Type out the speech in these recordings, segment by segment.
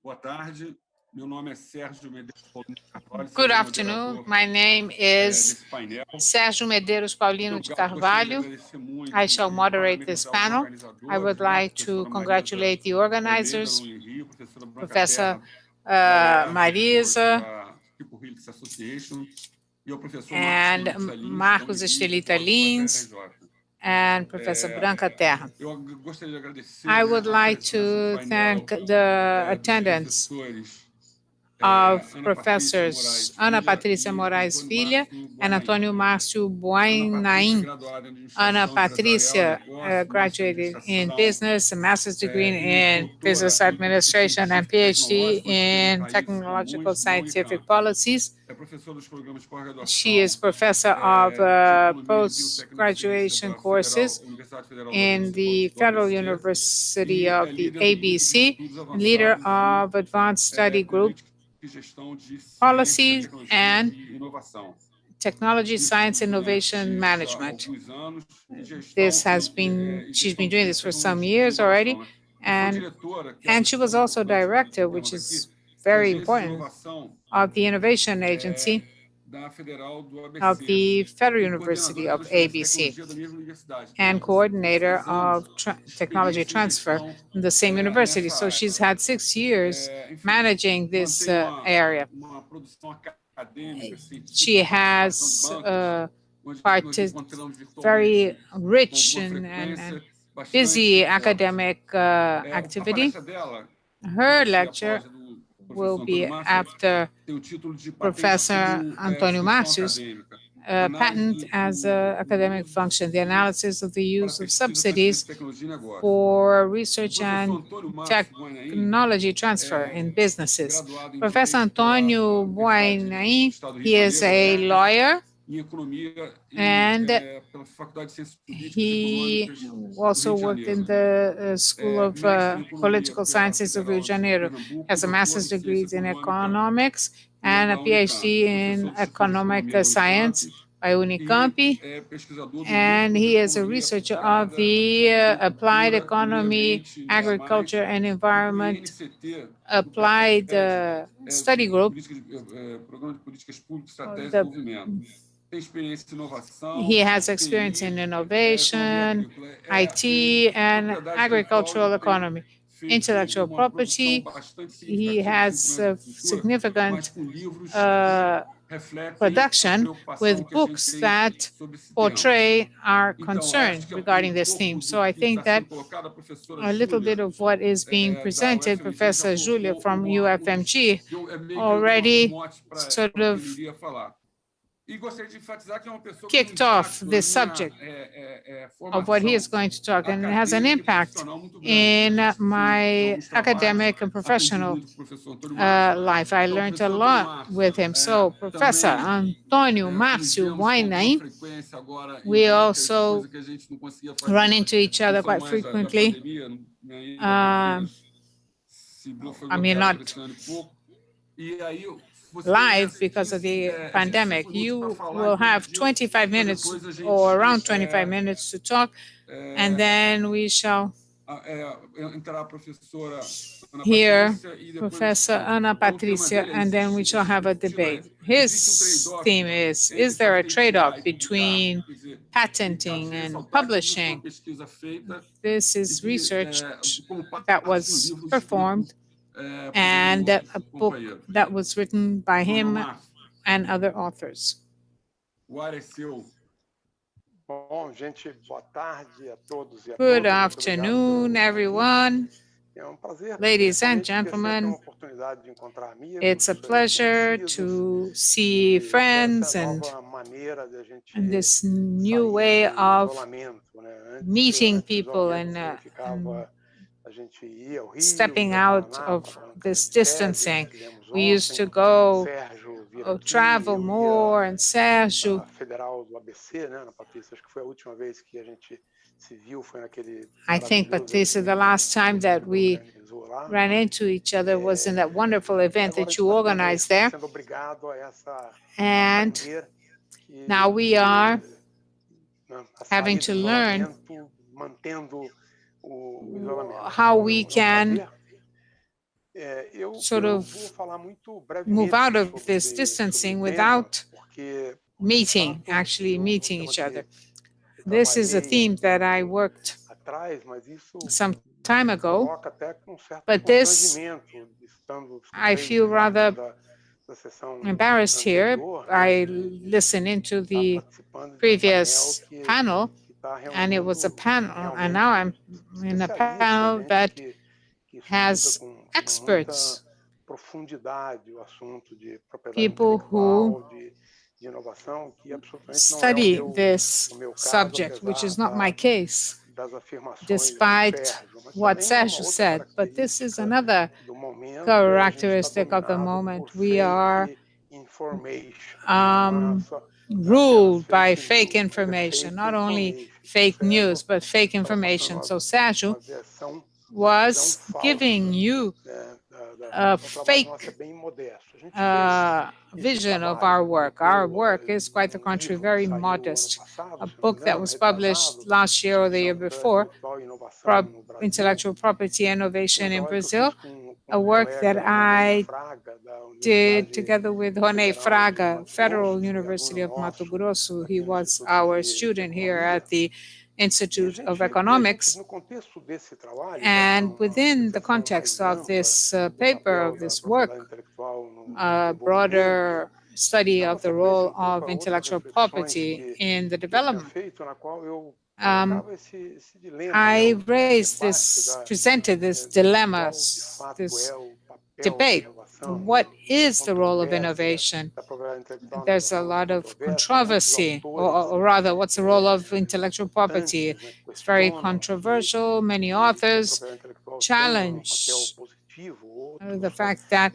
Boa tarde. Meu nome é Sergio Medeiros, Paulino de Carvalho. Good afternoon. My name is Painel. Sergio Medeiros, Paulino de Carvalho. I shall moderate this panel. I would like to congratulate the organizers, Professor Marisa and Marcos Estelita Lins and Professor Branca Terra. I would like to thank the attendance of Professors Ana Patrícia Moraes Vilha and Antônio Márcio Buainain. Ana Patrícia graduated in business, a master's degree in business administration, and PhD in technological scientific policies. She is professor of post-graduation courses in the Federal University of the ABC, leader of advanced study group policy and technology, science, innovation, management. She's been doing this for some years already, and she was also director, which is very important, of the innovation agency of the Federal University of ABC, and coordinator of technology transfer in the same university. So she's had 6 years managing this area. She has very rich and busy academic activity. Her lecture will be after Professor Antônio Márcio's patent as an academic function, the analysis of the use of subsidies for research and technology transfer in businesses. Professor Antônio Buainain, he is a lawyer, and he also worked in the School of Political Sciences of Rio de Janeiro, has a master's degree in economics and a PhD in economic science by Unicamp, and he is a researcher of the Applied Economy, Agriculture and Environment Applied Study Group. He has experience in innovation, IT, and agricultural economy. Intellectual property, he has significant production with books that portray our concern regarding this theme. So I think that a little bit of what is being presented, Professor Julia from UFMG already sort of kicked off this subject of what he is going to talk, and it has an impact in my academic and professional life. I learned a lot with him. So Professor Antônio Márcio Buainain, we also run into each other quite frequently. I mean, not live because of the pandemic. You will have 25 minutes or around 25 minutes to talk, and then we shall hear Professor Ana Patrícia, and then we shall have a debate. His theme is there a trade-off between patenting and publishing? This is research that was performed and a book that was written by him and other authors. Good afternoon, everyone. Ladies and gentlemen, it's a pleasure to see friends and this new way of meeting people and stepping out of this distancing. We used to go travel more, and Sergio, I think, Patrícia, the last time that we ran into each other was in that wonderful event that you organized there. And now we are having to learn how we can sort of move out of this distancing without actually meeting each other. This is a theme that I worked some time ago, but this, I feel rather embarrassed here. I listened into the previous panel, and it was a panel, and now I'm in a panel that has experts, people who study this subject, which is not my case, despite what Sergio said. But this is another characteristic of the moment. We are ruled by fake information, not only fake news, but fake information. So Sergio was giving you a fake vision of our work. Our work is, quite the contrary, very modest. A book that was published last year or the year before, Intellectual Property Innovation in Brazil, a work that I did together with Rony Fraga, Federal University of Mato Grosso. He was our student here at the Institute of Economics. And within the context of this paper, of this work, a broader study of the role of intellectual property in the development, I presented this dilemma, this debate. What is the role of innovation? There's a lot of controversy, or rather, what's the role of intellectual property? It's very controversial. Many authors challenge the fact that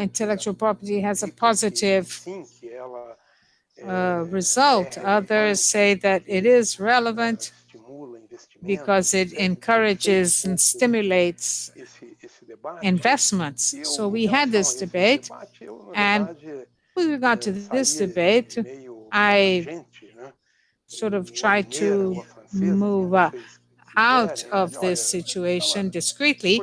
intellectual property has a positive result. Others say that it is relevant because it encourages and stimulates investments. So we had this debate, and with regard to this debate, I sort of tried to move out of this situation discreetly,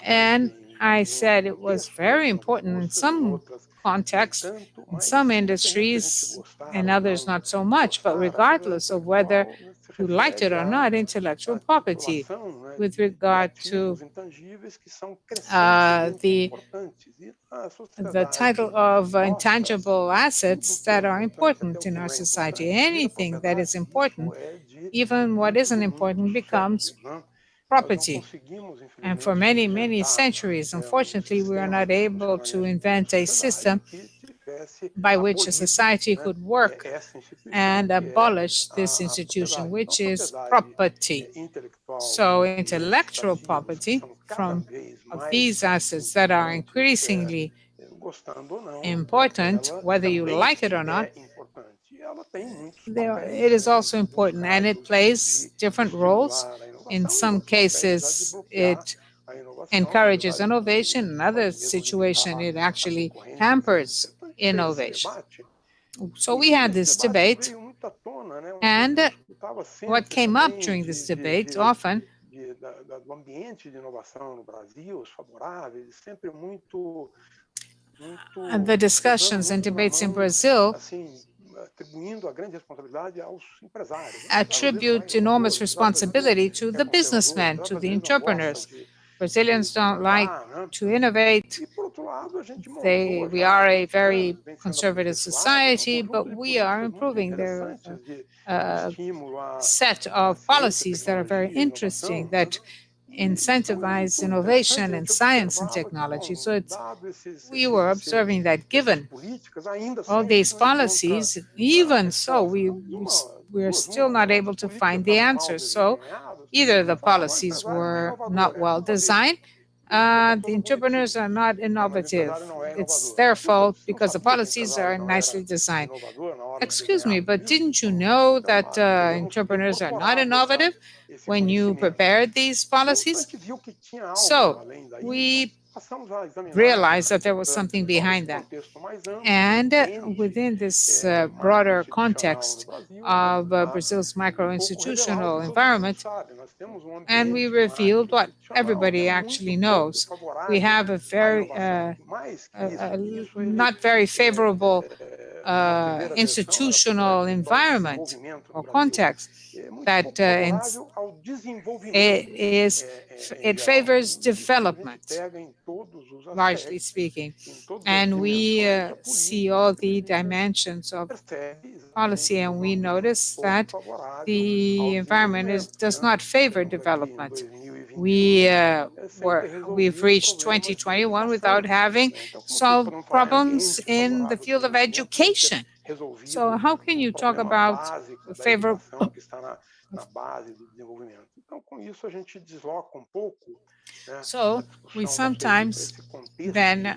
and I said it was very important in some contexts, in some industries, and others not so much, but regardless of whether you liked it or not, intellectual property with regard to the title of intangible assets that are important in our society. Anything that is important, even what isn't important, becomes property. And for many, many centuries, unfortunately, we are not able to invent a system by which a society could work and abolish this institution, which is property. So intellectual property of these assets that are increasingly important, whether you like it or not, it is also important, and it plays different roles. In some cases, it encourages innovation. In other situations, it actually hampers innovation. So we had this debate, and what came up during this debate often and the discussions and debates in Brazil attribute enormous responsibility to the businessmen, to the entrepreneurs. Brazilians don't like to innovate. We are a very conservative society, but we are improving. There are a set of policies that are very interesting, that incentivize innovation in science and technology. So we were observing that given all these policies, even so, we're still not able to find the answers. So either the policies were not well designed, the entrepreneurs are not innovative. It's their fault because the policies are nicely designed. Excuse me, but didn't you know that entrepreneurs are not innovative when you prepared these policies? So we realized that there was something behind that. And within this broader context of Brazil's micro-institutional environment, and we revealed what everybody actually knows. We have a very not very favorable institutional environment or context that it favors development, largely speaking. And we see all the dimensions of policy, and we notice that the environment does not favor development. We've reached 2021 without having solved problems in the field of education. So how can you talk about favorable? So we sometimes then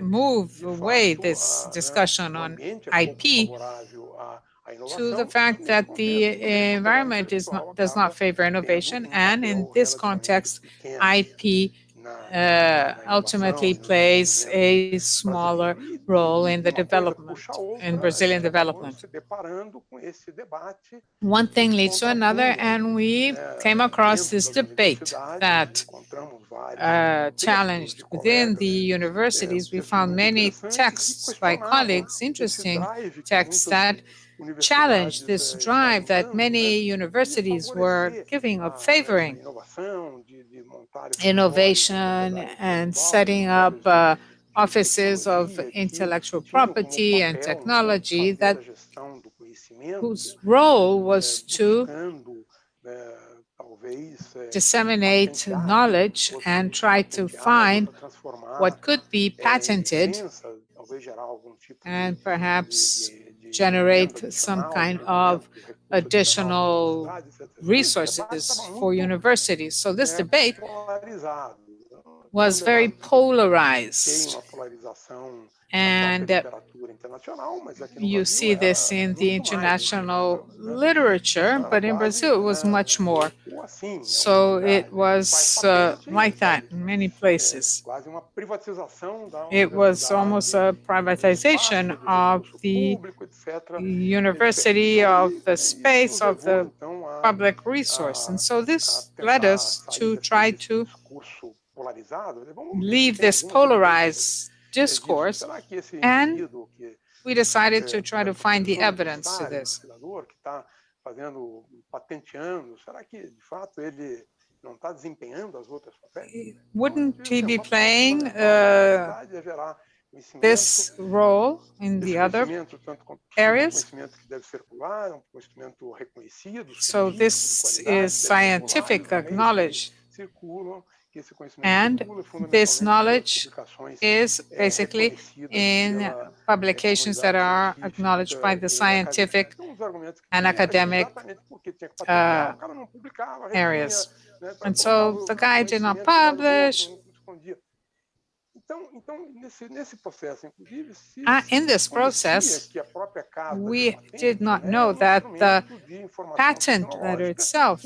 move away this discussion on IP to the fact that the environment does not favor innovation, and in this context, IP ultimately plays a smaller role in the development, in Brazilian development. One thing leads to another, and we came across this debate that challenged within the universities. We found many texts by colleagues, interesting texts that challenged this drive that many universities were giving of favoring innovation and setting up offices of intellectual property and technology whose role was to disseminate knowledge and try to find what could be patented and perhaps generate some kind of additional resources for universities. So this debate was very polarized. And you see this in the international literature, but in Brazil it was much more. So it was like that in many places. It was almost a privatization of the university, of the space, of the public resource. And so this led us to try to leave this polarized discourse, and we decided to try to find the evidence to this. Wouldn't he be playing this role in the other areas? So this is scientific acknowledged. And this knowledge is basically in publications that are acknowledged by the scientific and academic areas. And so the guy did not publish. In this process, we did not know that the patent letter itself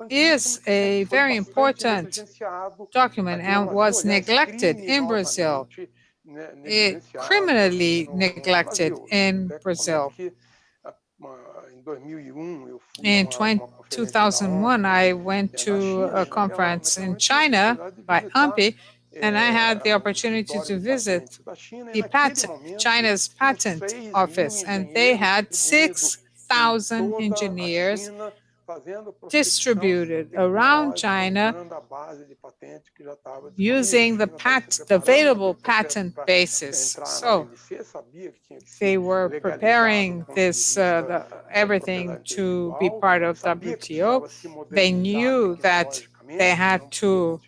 is a very important document and was neglected in Brazil. It criminally neglected in Brazil. In 2001, I went to a conference in China by AMPI, and I had the opportunity to visit China's patent office, and they had 6,000 engineers distributed around China using the available patent basis. So they were preparing this everything to be part of WTO. They knew that they had to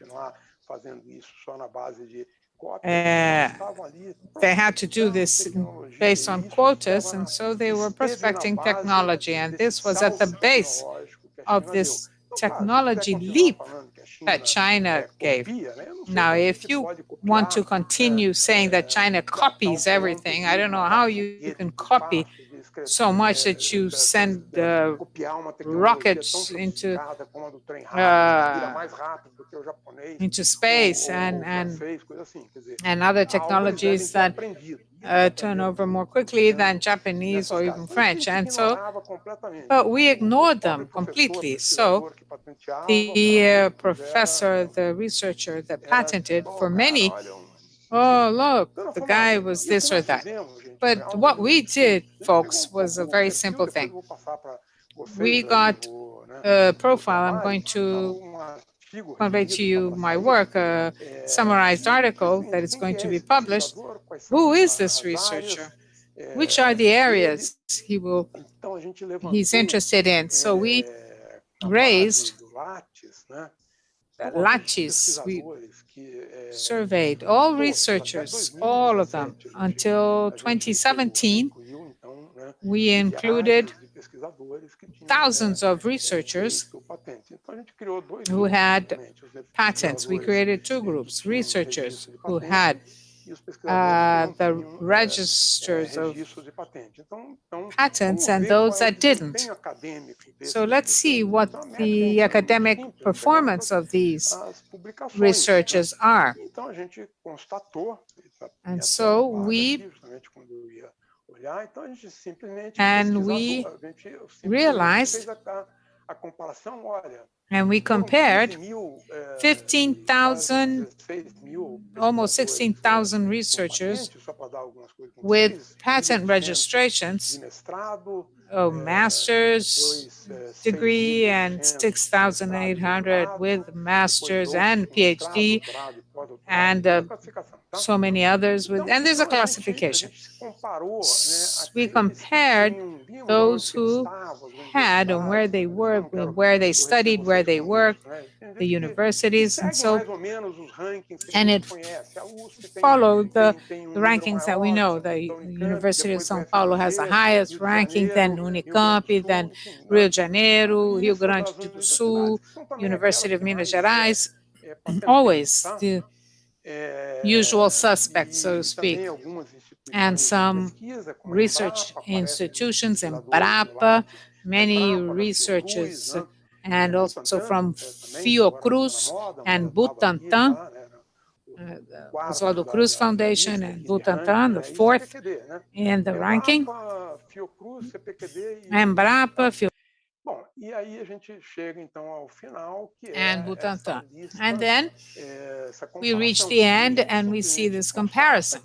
do this based on quotas, and so they were prospecting technology, and this was at the base of this technology leap that China gave. Now, if you want to continue saying that China copies everything, I don't know how you can copy so much that you send rockets into space and other technologies that turn over more quickly than Japanese or even French. And so, but we ignored them completely. So the professor, the researcher that patented for many, oh, look, the guy was this or that. But what we did, folks, was a very simple thing. We got a profile. I'm going to convey to you my work, a summarized article that is going to be published. Who is this researcher? Which are the areas he's interested in? So we raised Lattes. We surveyed all researchers, all of them. Until 2017, we included thousands of researchers who had patents. We created two groups, researchers who had the registers of patents and those that didn't. So let's see what the academic performance of these researchers are. And so we realized and we compared 15,000, almost 16,000 researchers with patent registrations, a master's degree, and 6,800 with master's and PhD, and so many others with, and there's a classification. We compared those who had and where they were, where they studied, where they worked, the universities, and so, and it followed the rankings that we know. The University of São Paulo has the highest ranking, then Unicamp, then Rio de Janeiro, Rio Grande do Sul, University of Minas Gerais, always the usual suspects, so to speak. And some research institutions in Embrapa, many researchers, and also from Fiocruz and Butantan, Oswaldo Cruz Foundation and Butantan, the fourth in the ranking. Embrapa, and Butantan. And then we reach the end and we see this comparison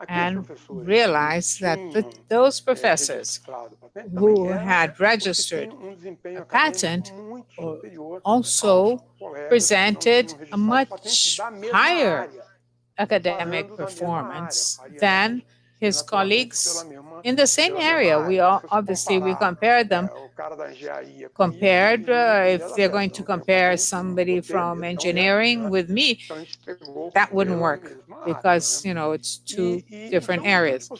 and realize that those professors who had registered a patent also presented a much higher academic performance than his colleagues in the same area. We compared them. If they're going to compare somebody from engineering with me, that wouldn't work because, it's two different areas.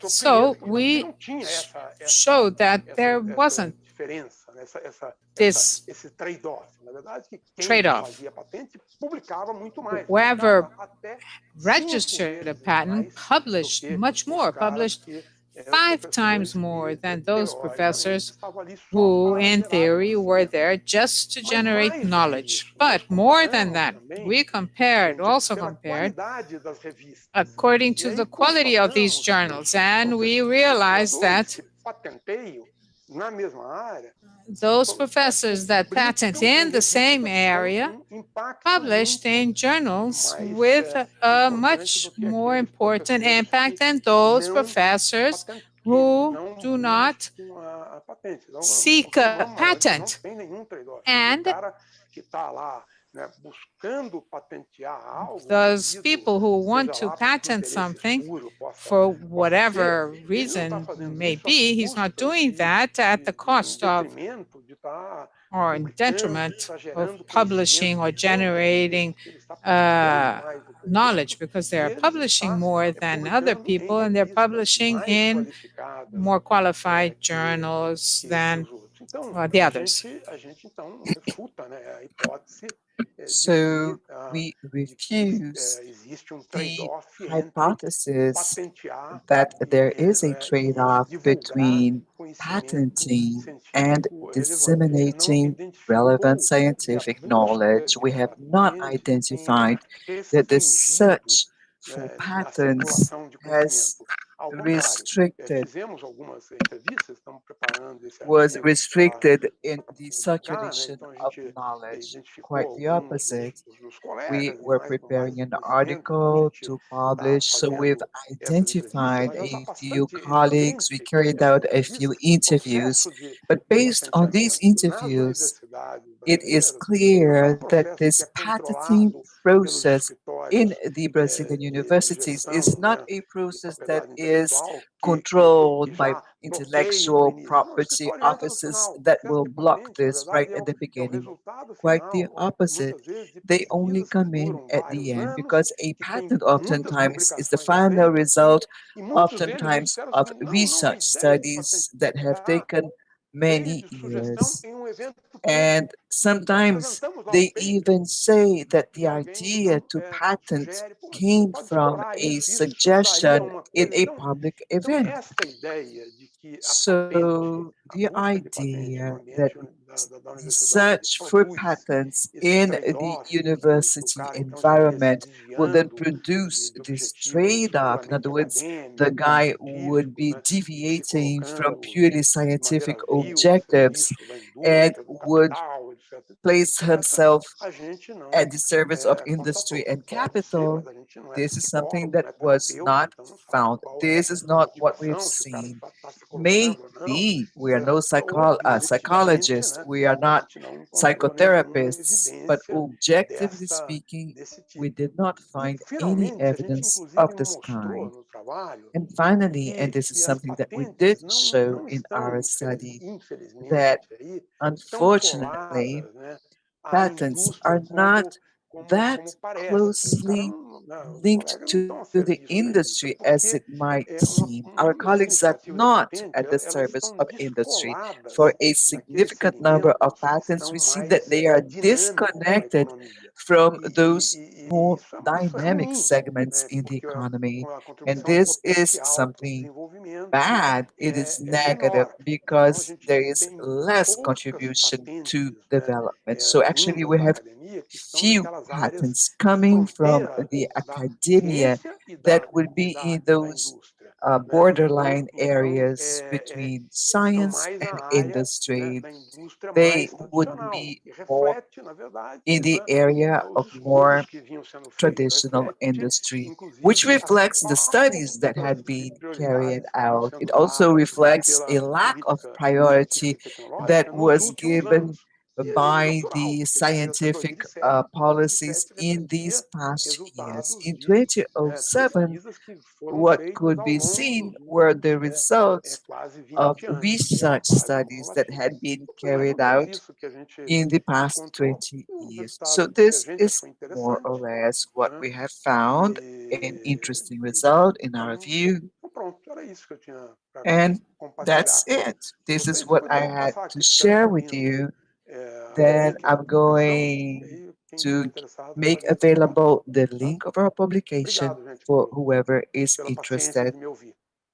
So we showed that there wasn't this trade-off. Whoever registered a patent published much more, published 5 times more than those professors who, in theory, were there just to generate knowledge. But more than that, we also compared according to the quality of these journals, and we realized that those professors that patent in the same area published in journals with a much more important impact than those professors who do not seek a patent. And those people who want to patent something, for whatever reason may be, he's not doing that at the cost of or in detriment of publishing or generating knowledge, because they are publishing more than other people and they're publishing in more qualified journals than the others. So we refuse the hypothesis that there is a trade-off between patenting and disseminating relevant scientific knowledge. We have not identified that the search for patents has restricted was restricted in the circulation of knowledge. Quite the opposite. We were preparing an article to publish, so we've identified a few colleagues, we carried out a few interviews, but based on these interviews, it is clear that this patenting process in the Brazilian universities is not a process that is controlled by intellectual property offices that will block this right at the beginning. Quite the opposite. They only come in at the end because a patent oftentimes is the final result, oftentimes, of research studies that have taken many years. And sometimes they even say that the idea to patent came from a suggestion in a public event. So the idea that the search for patents in the university environment will then produce this trade-off. In other words, the guy would be deviating from purely scientific objectives and would place himself at the service of industry and capital. This is something that was not found. This is not what we've seen. Maybe we are no psychologists, we are not psychotherapists, but objectively speaking, we did not find any evidence of this kind. And finally, and this is something that we did show in our study, that unfortunately, patents are not that closely linked to the industry as it might seem. Our colleagues are not at the service of industry. For a significant number of patents, we see that they are disconnected from those more dynamic segments in the economy. And this is something bad, it is negative because there is less contribution to development. So actually we have few patents coming from the academia that would be in those borderline areas between science and industry. They would be more in the area of more traditional industry, which reflects the studies that had been carried out. It also reflects a lack of priority that was given by the scientific policies in these past years. In 2007, what could be seen were the results of research studies that had been carried out in the past 20 years. So this is more or less what we have found, an interesting result in our view. And that's it. This is what I had to share with you. Then I'm going to make available the link of our publication for whoever is interested.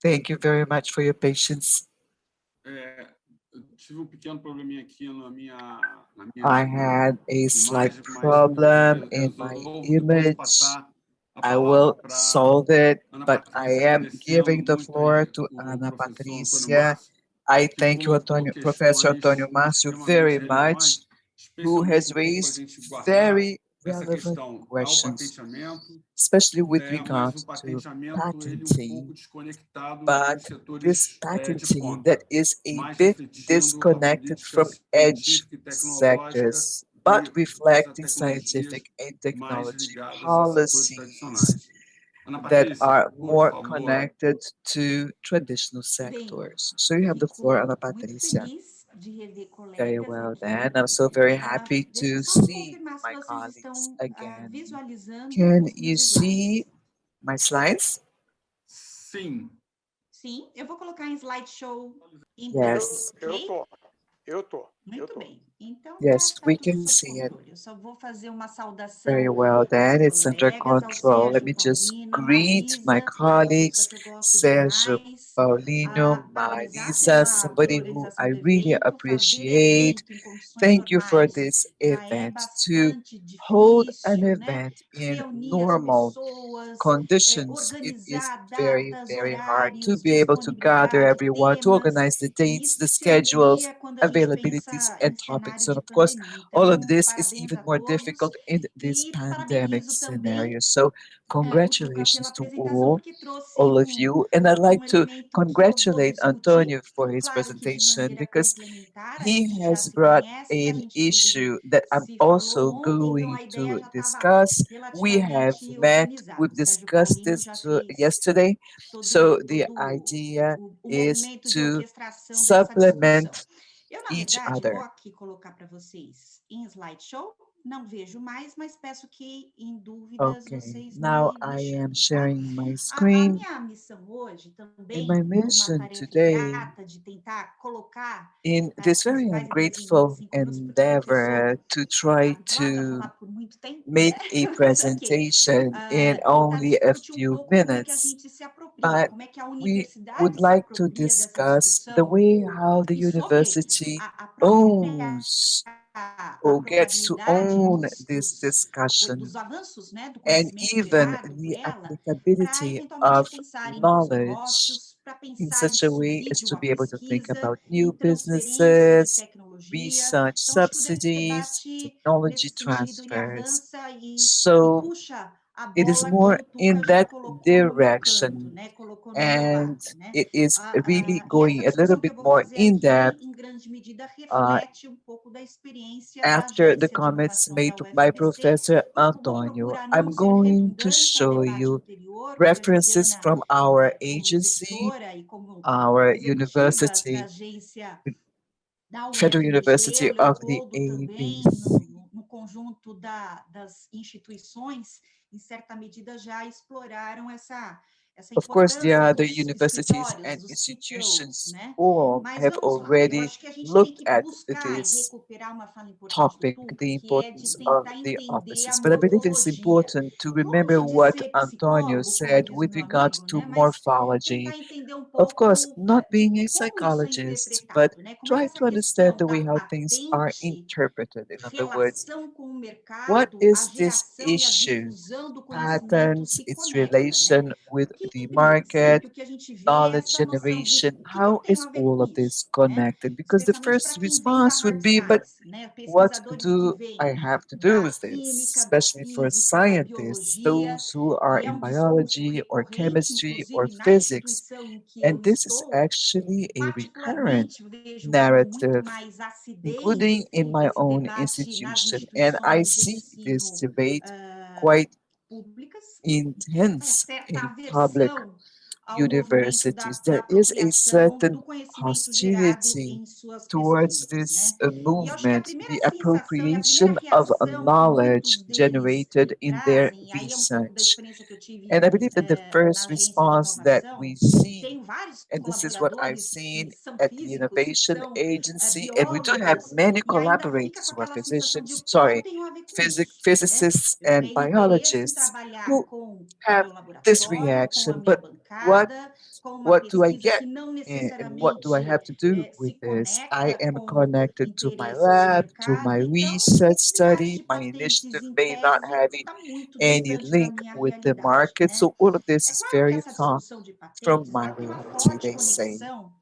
Thank you very much for your patience. I had a slight problem in my image. I will solve it, but I am giving the floor to Ana Patricia. I thank you, Professor Antonio Márcio, very much, who has raised very relevant questions, especially with regard to patenting, but this patenting that is a bit disconnected from edge sectors, but reflecting scientific and technology policies that are more connected to traditional sectors. So you have the floor, Ana Patricia. Very well then. I'm so very happy to see my colleagues again. Can you see my slides? Sim. Sim, eu vou colocar em slideshow. Yes. Ok? Muito bem. Então, Yes, tá we tudo can sob see it controle. Eu só vou fazer uma very saudação well aos then. It's under colegas, ao control. Let Sérgio me just Paulino, greet my Marisa, uma pessoa colleagues, que eu gosto Sergio, demais, Paulino, a parabenizar Marisa, somebody pela who organização I do really evento. Fazer appreciate. evento em condições Thank you for normais this já é event. To bastante hold an difícil, né? event in Reunir as normal pessoas, conditions, it is organizar very, datas, very hard to horários, be able to gather disponibilidade, everyone, to temas, organize the e dates, isso the se schedules, amplia quando a gente availabilities, pensa em and topics. cenário And de of course, pandemia. all of Então, this is parabéns even a more todos difficult in this e pandemic parabenizo também scenario. So o Tuca pela congratulations to apresentação, porque trouxe all of you. And I'd um like to elemento que eu vou congratulate discutir, Antonio for his claro que de presentation maneira because complementar, a he gente já has se brought conhece, a an gente inclusive issue that I'm se falou also ontem, então going a ideia to já estava discuss. We have relativamente met, organizada. we've O Sérgio discussed Paulino this já fez yesterday. todo, So the todo idea o is movimento de to orquestração dessa discussão. supplement Eu, na each verdade, vou other. aqui colocar para vocês em slideshow, não vejo mais, mas peço que em dúvidas Okay, vocês now me I am chamem, tá? sharing my A screen. minha missão hoje And my também, uma mission tarefa today, ingrata de tentar colocar in as this very principais ideias em ungrateful 25 minutos, porque eu endeavor sou to try habituada a to falar por muito tempo, né? make a Mas ok. presentation in Tentar only a discutir um few pouco como é que a minutes, gente se apropria, but como é que a we universidade would se like to apropria dessa discuss the discussão way how the e sobre university a própria owns or gets to aplicabilidade own this dos discussion avanços, né, do and conhecimento even gerado por the ela, para applicability eventualmente of pensar em novos knowledge negócios, para in pensar em such a way as subsídio to à be able to think pesquisa, about em new transferência de businesses, tecnologia. research Então, acho que o subsidies, debate, technology nesse sentido, ele transfers. avança e So puxa a it is bola que more o Tuca in já that colocou no meu canto, direction, né? Colocou no meu and lado, né? it is really E essa going a little discussão que bit eu vou more fazer in aqui, depth em grande medida, uh, reflete um pouco da experiência da after the Agência de comments Inovação made da by UFPC. Professor Vou Antonio. procurar não I'm ser going to redundante ao show debate you anterior, porque a references Juliana, from our como agency, gestora e como our executiva da university, agência da Federal UFPC, University o of the Leopoldo também, ABC. no conjunto das instituições, em certa medida já exploraram essa Of course, the importância other dos universities escritórios, and dos CTOs, institutions né? all Mas have vamos lá, eu already acho que a gente tem looked que at buscar e this recuperar uma fala importante do topic, Tuca, the que é de importance of tentar the entender a offices. But I believe it is morfologia. important to remember Longe de what ser Antonio psicólogo, como said diz o with meu regards amigo, to né? Mas morphology. tentar entender um Of course, pouco not de being a como isso é psychologist, but interpretado, né? Como é que try essa to understand questão the da way how things are patente, interpreted. In other words, relação com o what mercado, a is this geração e a issue? difusão do conhecimento Patterns, se its conecta, né? relation with Porque, the em market, princípio, o que a gente vê é knowledge essa noção de generation, o que eu how tenho is a ver all com of isso, this né? connected? Because the Especialmente para first quem vem da response would hard be, but science, né? what Pesquisadores que do I vêm have to do da with this? química, da Especially for física, da scientists, biologia, those who are e é in um discurso biology or recorrente, chemistry or inclusive na physics. instituição em que eu And this is estou, actually a recurrent particularmente vejo com muito narrative, mais including acidez in my esse own debate nas institution. And I instituições de see this ensino debate quite públicas, uma intense certa in public aversão ao movimento universities. da There is a apropriação certain do conhecimento gerado hostility em suas towards pesquisas, this né? E eu acho que a movement, primeira the sensação e a primeira appropriation of reação que knowledge muitos deles generated in their trazem, e aí é um pouco da research. experiência que eu tive And I believe that the na first agência de response that inovação, we see, tenho vários and this is what I've colaboradores que seen são at the físicos e que innovation são agency, and we do have biólogos, many e ainda fica com collaborators who are aquela sensação de o physicians, que eu sorry, tenho a ver com isso, né? physicists Eu and tenho interesse em biologists trabalhar who com o have meu this laboratório, com a reaction, minha but what bancada, com uma what do I pesquisa get? que não And what do I necessariamente have to do se with this? I conecta am com connected to my interesses de lab, to my mercado. Então, research essa área study. de My patentes, initiative em may not tese, have está muito any distante da link minha with the realidade, market. né? So all of this É is claro que very essa far discussão de from patentes, my ela tem uma reality, forte they say. conexão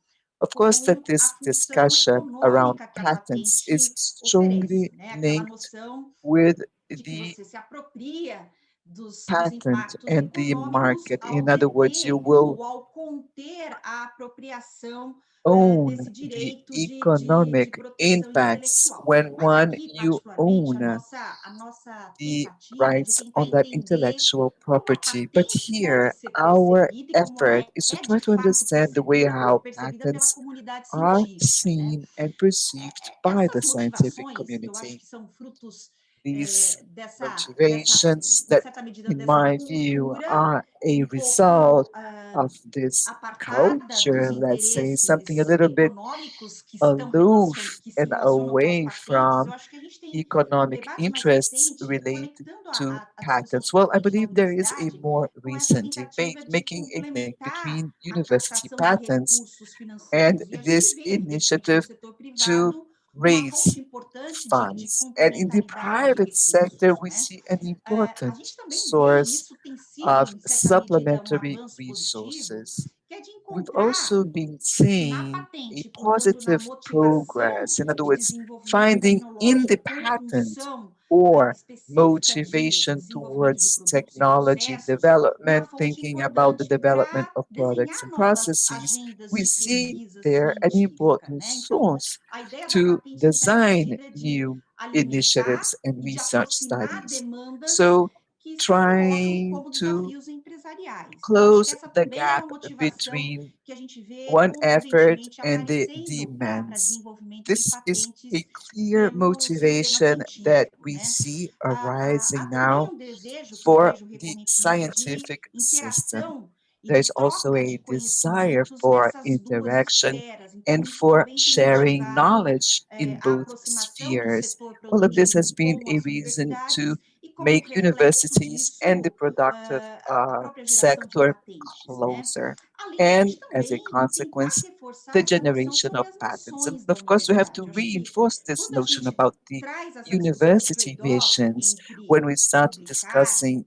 Of course, that com a this função discussion around econômica que a patents is patente oferece, strongly né? Aquela linked noção with de que the você se apropria dos patent impactos and the econômicos market. ao In other words, you deter will ou ao conter a apropriação own desse the direito de economic proteção impacts intelectual. when Mas one aqui, you particularmente, own a nossa the tentativa é de rights tentar on that entender intellectual como a property. But patente pode here, ser our percebida e como ela effort is to é de try to fato understand the way how percebida pela patents comunidade are científica, né? seen and perceived by Essas the scientific motivações, que eu acho community. que são frutos These dessa, motivations em that, certa medida, in dessa my view, cultura are a pouco result of this apartada dos culture, let's say, something a interesses little bit econômicos que estão aloof que se and relacionam com as away patentes. Eu from acho que a gente tem economic debates mais interests recentes related conectando to a discussão patents. sobre Well, I patente na believe there is a universidade more com essa recent debate tentativa de making a link complementar between a university captação de patents recursos and financeiros. E a gente this vê, evidentemente, no initiative setor to privado, uma raise fonte importante de funds. And in the complementaridade de private sector, recursos, we né? see an A important gente também vê, e source isso tem sido, of em certa medida, um supplementary avanço positivo, resources. que é de We've encontrar also been na seeing a patente, portanto, na positive motivação progress. In other de words, desenvolvimento finding in the tecnológico com patent impulsão or específica de motivation desenvolvimento de towards produtos e technology processos, uma development, fonte thinking about the importante development para of products desenhar and novas processes, agendas we de see pesquisa there an científica, important né? Então, source a ideia da to patente, em certa design medida, é de new alimentar initiatives and e de research aproximar studies. demandas So que se colocam trying como to desafios empresariais. Então, acho que close essa the também é uma gap motivação between que a gente vê one effort consistentemente and the aparecendo para demands. desenvolvimento de This is a patentes clear pelo sistema motivation that científico, we né? see Há arising também now um desejo que eu for vejo the recorrentemente de scientific system. interação e de There's also troca de a desire conhecimentos for nessas duas interaction esferas. Então, and isso for também tem sharing motivado knowledge in a both aproximação do spheres. setor All of this has produtivo been com a as reason to universidades e, como make reflexo universities and the disso, productive a própria geração de sector patentes, né? closer. Além da And gente as a também tentar consequence, reforçar the essa noção generation sobre of as patents. And missões da of course, we have universidade. to Eu acho que reinforce this quando a notion gente about the traz essa discussão de university trade-off visions entre when we start publicar discussing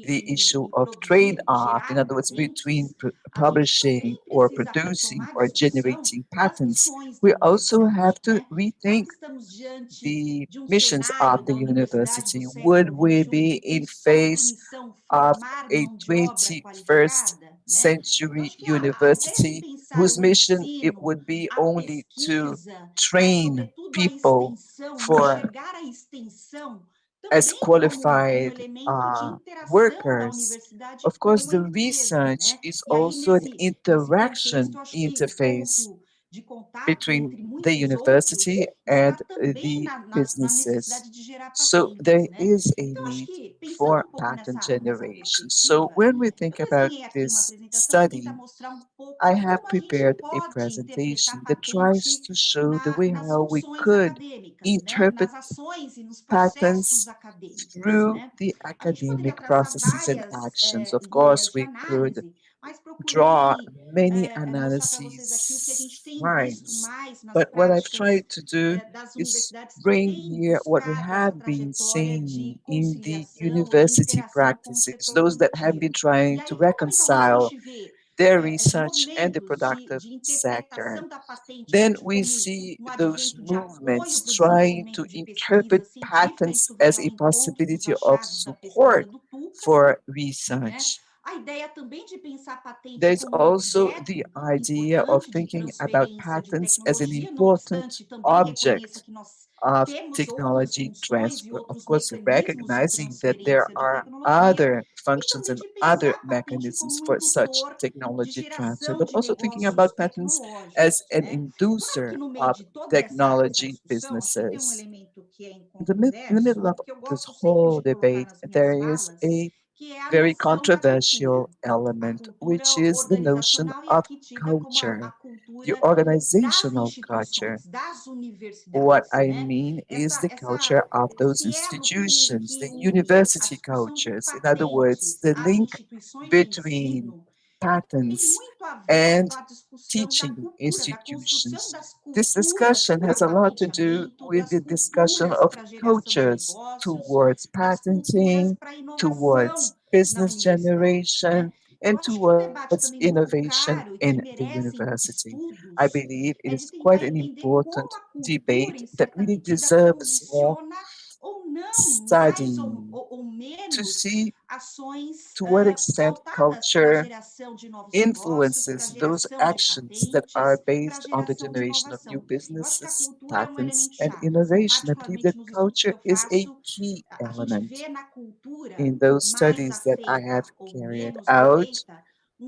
the issue e of produzir, trade-off, in gerar other words, between patentes, a gente publishing também or precisa producing retomar a or discussão generating das patents, missões da we also universidade, have to né? Será rethink que estamos diante the de um missions cenário of da the universidade do university. Would século we XXI be que tem in só por face missão of formar a mão de obra 21st qualificada, né? Então, century acho que a ideia de university pensar whose o mission it ensino, would be a only to pesquisa, train sobretudo a people extensão, for enxergar a extensão as também como um qualified elemento de interação da workers. universidade Of course, com a the empresa, research né? is E aí, also an nesse contexto, interaction eu acho que o interface ponto de contato, between entre the muitos outros, university está and também the na businesses. necessidade de gerar So patentes, there né? is a Então, acho need que, pensando for um pouco patent nessa generation. So perspectiva, when we think eu about desenhei aqui uma this apresentação que tenta study, mostrar um pouco I have como a gente prepared a pode interpretar presentation that tries patente to show the way nas how we funções could acadêmicas, né? interpret Nas ações e nos processos patents acadêmicos, through né? the A gente poderia academic traçar processes and várias actions. Of course, linhas de we could análise, mas draw procurei many mostrar para vocês aqui o que a analyses gente tem visto lines, mais nas but what I've práticas tried to do das is universidades que bring têm here what we buscado essa have been trajetória seeing de in the conciliação ou de university interação com o practices, setor those that have been produtivo. E trying to aí, fundamentalmente, a reconcile gente vê their research and the movimentos productive de sector. interpretação da patente Then hoje we como see um those advento de apoio movements para o trying desenvolvimento to de pesquisa interpret científica. patents Isso vem as ao a encontro dos possibility of achados da pesquisa support do Tuca, for né? research. A ideia também de pensar a patente There's como um also objeto the idea of importante de thinking about transferência de patents as an tecnologia, não important obstante, também reconheça object que nós of temos outras technology funções e transfer. Of outros course, mecanismos de recognizing that there transferência de are tecnologia, other e functions também and de pensar other a patente mechanisms como um for such indutor de technology transfer, geração but de also thinking negócios about patents as tecnológicos, an né? Claro que inducer no meio of de toda essa technology discussão, acho que tem um businesses. elemento que é In the incontroverso middle of e que eu this gosto sempre whole de colocar debate, nas minhas there is falas, a que é a very noção da cultura. controversial A element, which cultura is the notion organizacional e of aqui tida como a culture, the cultura das organizational culture. instituições, das What universidades, I né? mean is the Essa culture of those se é no primeiro institutions, que the a university discussão de cultures. In other words, patentes, the as link instituições de between ensino, tem patents muito a ver and com a discussão da teaching cultura, da construção institutions. das This culturas discussion para has a lot to do patenteamento, with das the discussion culturas of para geração de cultures negócios, towards das culturas patenting, para towards inovação na business universidade, né? generation, Eu and acho que um debate towards também muito innovation caro e que in the merece university. I estudos believe it é de is tentar quite an entender como important a cultura, debate em that certa really medida, deserves more condiciona ou não, mais studying ou to menos, see ações to what extent pautadas para a culture geração de novos negócios, para a influences those geração de actions that are patentes, para a based on the geração de generation of new inovação. Eu acho que a businesses, cultura é um patents, elemento and chave. Assim, innovation. I believe that particularmente nos estudos que culture eu is a faço, key a gente element vê na cultura in those mais studies that I have afeita ou carried menos out. afeita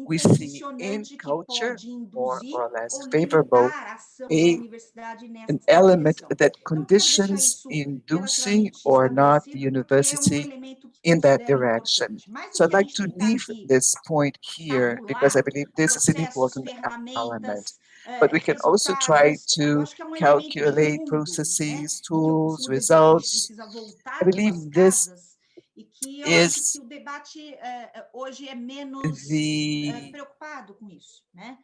we see in condicionante que culture, pode more induzir or less ou favorable, limitar a ação da a universidade an nessa element direção. that Então, quero deixar conditions isso inducing relativamente or not the estabelecido, porque é um university elemento que in that considero direction. importante. Mas o So I'd que a like gente to tentar leave aqui this point here because I tabular, believe this is an processos, important element. ferramentas, But we can also try resultados, eu to acho que é um elemento de calculate fundo, né? processes, E que o tools, professor, a gente results. precisa I voltar believe duas this casas e que eu acho que is o debate hoje é menos the preocupado com isso, né?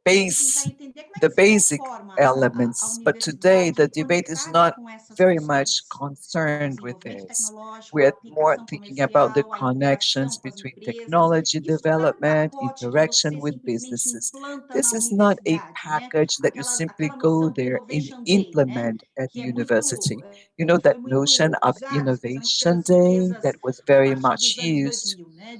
E tentar base, entender como é the que se basic conforma a elements. But today, the universidade quando debate is trata not com essas very much questões. concerned with Desenvolvimento this. tecnológico, a We're more aplicação thinking about the comercial, a interação connections com as between empresas. technology Isso não é um development, pacote que interaction você with simplesmente businesses. implanta This na is not a universidade, né? package that you simply Aquela go noção do there and Innovation Day, né? implement at Que the é muito, university. You know foi that notion muito of usado, especialmente Innovation pelas Day that empresas was a very partir much dos anos used 2000, né?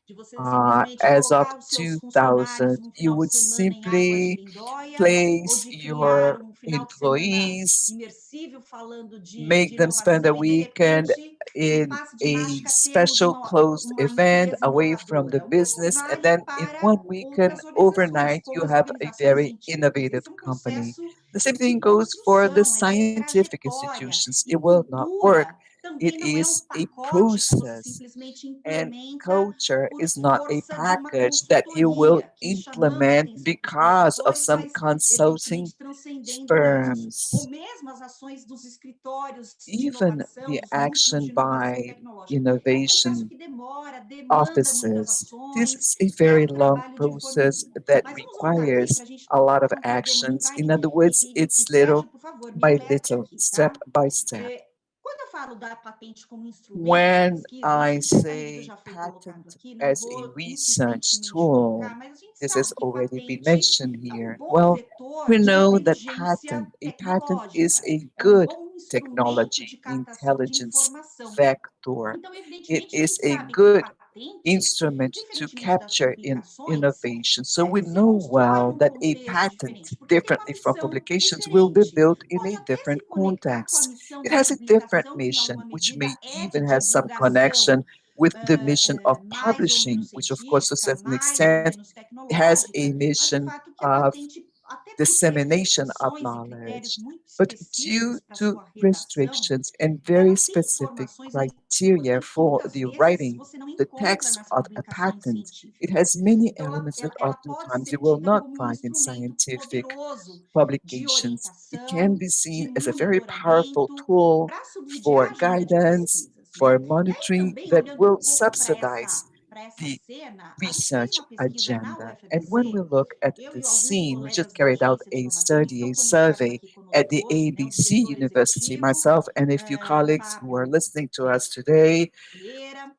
De você simplesmente as of colocar os seus funcionários 2000. num You final de would semana em águas de simply Lindóia, ou place de criar your um final de semana employees, imersível falando de make them spend a inovação e, de weekend repente, num in passe de a mágica, termos special closed uma event empresa away from the inovadora. O mesmo business, and vale then in para one weekend, outras organizações, overnight, you como as have a organizações very científicas. innovative Esse é um company. processo The same de thing goes for the construção, é de scientific trajetória. institutions. E It will not work. cultura It também não é um is a pacote que você process, simplesmente and implementa culture por is not a força de uma package that you will consultoria, que chamando a implement atenção dos because of professores, some mas consulting evidentemente transcendendo eles, ou firms. mesmo as ações dos escritórios de Even inovação, the dos núcleos action de inovação by tecnológica. É um processo innovation que demanda muitas offices. This ações, is a é very um long trabalho de process formiguinha. that Mas vamos voltar aqui requires para a gente a lot of não perder muito actions. In time. other words, it's little Sérgio, por favor, me by alerte little, aqui, step tá? by step. Quando eu falo da patente como instrumento de When pesquisa, isso I em certa medida say já foi colocado patent aqui, não as a vou research insistentemente tool, colocar, mas a gente this sabe has que already been patente mentioned é um here. bom Well, vetor we de know that inteligência a patent is tecnológica, a é um good bom instrumento de technology captação de intelligence informação. vector. Então, It evidentemente, a is gente a sabe que good patente, instrument to diferentemente das capture in publicações, innovation. So we se know constrói well num that a contexto patent, diferente, porque tem uma differently from missão publications, will be diferente. built in Pode a até se different conectar com a context. missão It da has a different publicação, que em mission, alguma which medida may é de even have some divulgação connection with the mission of mais ou publishing, menos which of course to a científica, certain mais ou extent menos has a tecnológica, mas o mission fato é que a of patente, até por ter dissemination of restrições e critérios knowledge. muito But due específicos para to sua redação, restrictions and ela very tem specific informações ali criteria importantes que for muitas the vezes writing, você não the encontra text nas of a publicações patent, it científicas. has many Então, elements that ela pode oftentimes ser you will tida not como um find in instrumento scientific poderoso de publications. It can orientação, be de seen as a very powerful monitoramento, tool para for subsidiar a agenda de guidance, pesquisas, for né? E aí monitoring também, that olhando um will pouco subsidize para essa the cena, a gente fez research uma pesquisa na agenda. And when we UFBC, look at eu the e alguns scene, we just colegas da carried out Agência de a Inovação study, estão a conectados survey aqui conosco at the hoje, né? O ABC diretor University, executivo, myself and a few colleagues who are Fábio listening to us today, Vieira,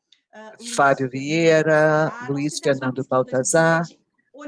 Luiz Fábio Fernando Vieira, Baltazar. Nós Luiz fizemos uma Fernando pesquisa em Baltazar. 2017,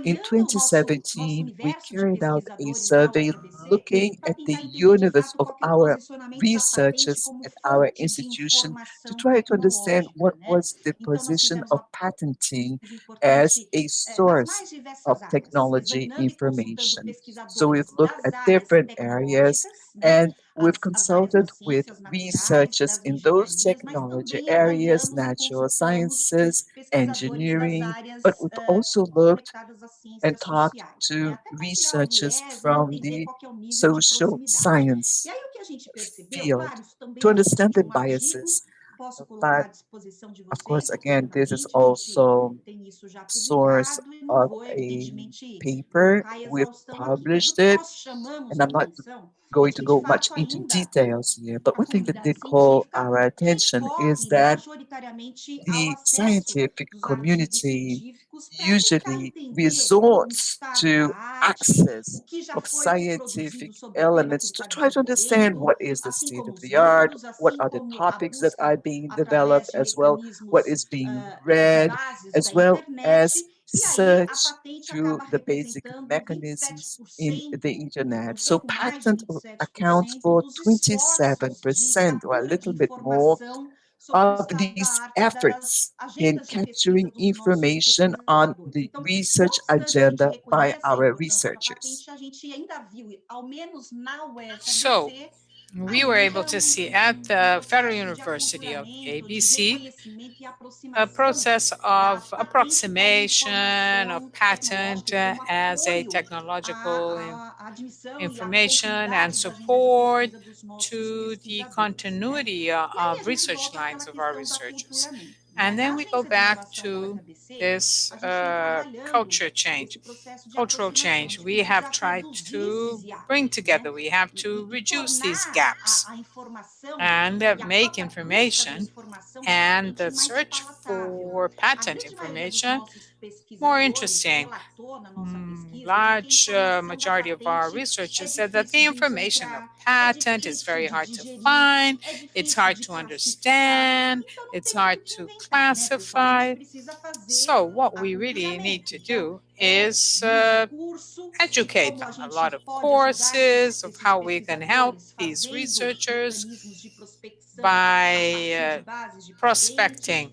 In olhando o nosso 2017, we universo de carried out a pesquisadores da survey UFABC, looking para at the tentar entender de universe fato of qual que é o our posicionamento da patente researchers como at our fonte de institution to informação try to understand what tecnológica, né? was the Então, nós position fizemos of uma patenting pesquisa as importante a nas source mais of diversas áreas, technology examinando e consultando information. So we've pesquisadores looked das at áreas different areas tecnológicas, né? and we've As áreas consulted das with ciências naturais, researchers das in those engenharias, mas technology também areas, avaliamos e natural consultamos sciences, pesquisadores das engineering, but áreas we've also looked conectadas às and ciências talked sociais, né? to Até para tirar o researchers viés e from entender the qual que é o nível de social proximidade. E science aí o que a gente percebeu, field claro, isso to também é fruto understand de the um artigo, biases. posso colocar à But disposição de of vocês course, again, this is posteriormente, a gente also tem isso já source publicado e não of vou, a evidentemente, paper. colocar a We've exaustão aqui, mas o published que it, nós chamamos and a I'm not atenção é going to que, de go much fato, into ainda details here, but a one thing that comunidade did call científica our attention is recorre that majoritariamente ao the acesso scientific dos artigos community científicos para tentar usually entender o resorts estado da to arte, o access que já of foi produzido scientific sobre o tema que elements ele to está try to understand desenvolvendo, what is the assim state como of os the art, livros, what assim are the como a topics that are busca being através developed, de as well what mecanismos is being de read, bases as da well as internet, e aí a search patente through acaba the basic representando mechanisms in the 27%, internet. um So pouco mais de patent vinte e sete por accounts cento for dos esforços de 27% or a captura de little bit more informação sobre o of estado da these arte das efforts in agendas de pesquisa capturing dos nossos information on pesquisadores. the Então, não research obstante a gente agenda by reconheça a our importância da researchers. patente, a gente ainda viu, ao menos na So, UFABC, we were able to see at the Federal University of the ABC a process of approximation of patent as a technological information and support to the continuity of research lines of our researchers. And then we go back to this cultural change. We have tried to bring together, we have to reduce these gaps and make information and the search for patent information more interesting. Large majority of our researchers said that the information of patent is very hard to find, it's hard to understand, it's hard to classify. So what we really need to do is educate them. A lot of courses of how we can help these researchers by prospecting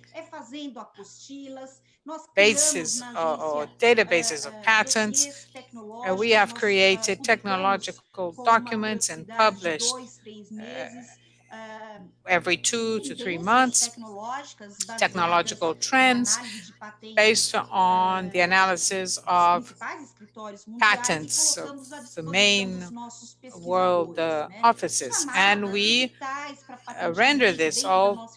bases or databases of patents. We have created technological documents and published every 2 to 3 months technological trends based on the analysis of patents of the main world offices. And we render this all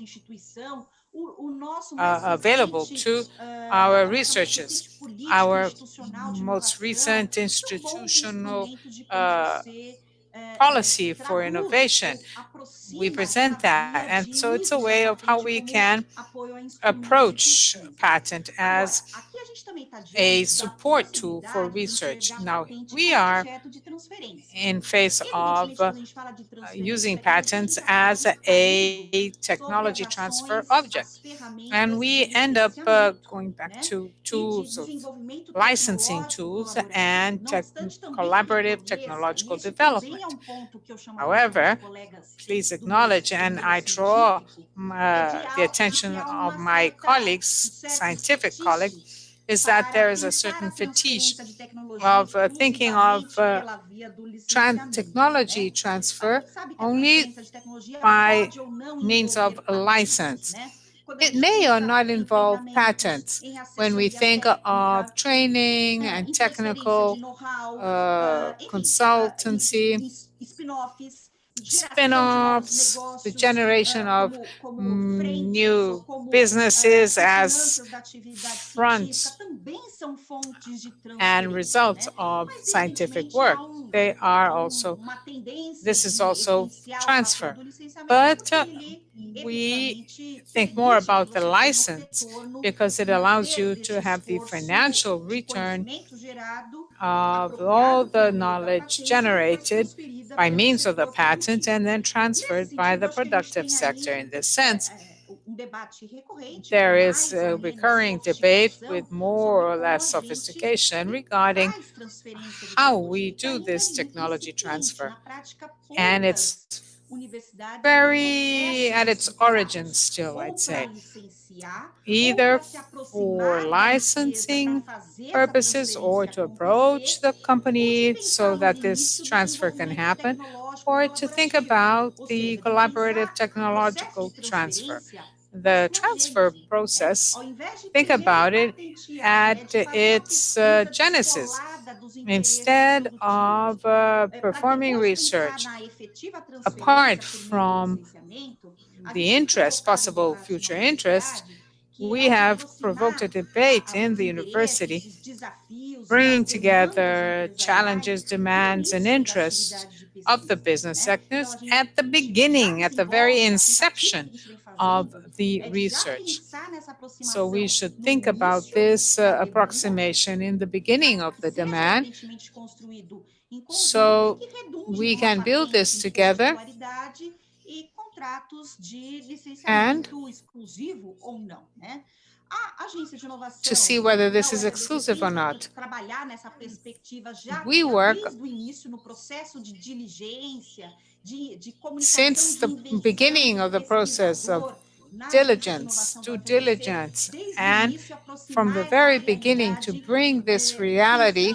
available to our researchers. Our most recent institutional policy for innovation, we present that. And so it's a way of how we can approach patent as a support tool for research. Now, we are in face of using patents as a technology transfer object. And we end up going back to tools of licensing tools and collaborative technological development. However, please acknowledge, and I draw the attention of my colleagues, scientific colleagues, is that there is a certain fatigue of thinking of technology transfer only by means of a license. It may or not involve patents when we think of training and technical consultancy, spin-offs, the generation of new businesses as fronts and results of scientific work. They are also, this is also transfer. But we think more about the license because it allows you to have the financial return of all the knowledge generated by means of the patent and then transferred by the productive sector. In this sense, there is a recurring debate with more or less sophistication regarding how we do this technology transfer. And it's very at its origin still, I'd say, either for licensing purposes or to approach the company so that this transfer can happen, or to think about the collaborative technological transfer. The transfer process, think about it at its genesis. Instead of performing research apart from the interest, possible future interest, we have provoked a debate in the university, bringing together challenges, demands, and interests of the business sectors at the beginning, at the very inception of the research. So we should think about this approximation in the beginning of the demand so we can build this together and to see whether this is exclusive or not. We work since the beginning of the process of diligence, due diligence, and from the very beginning to bring this reality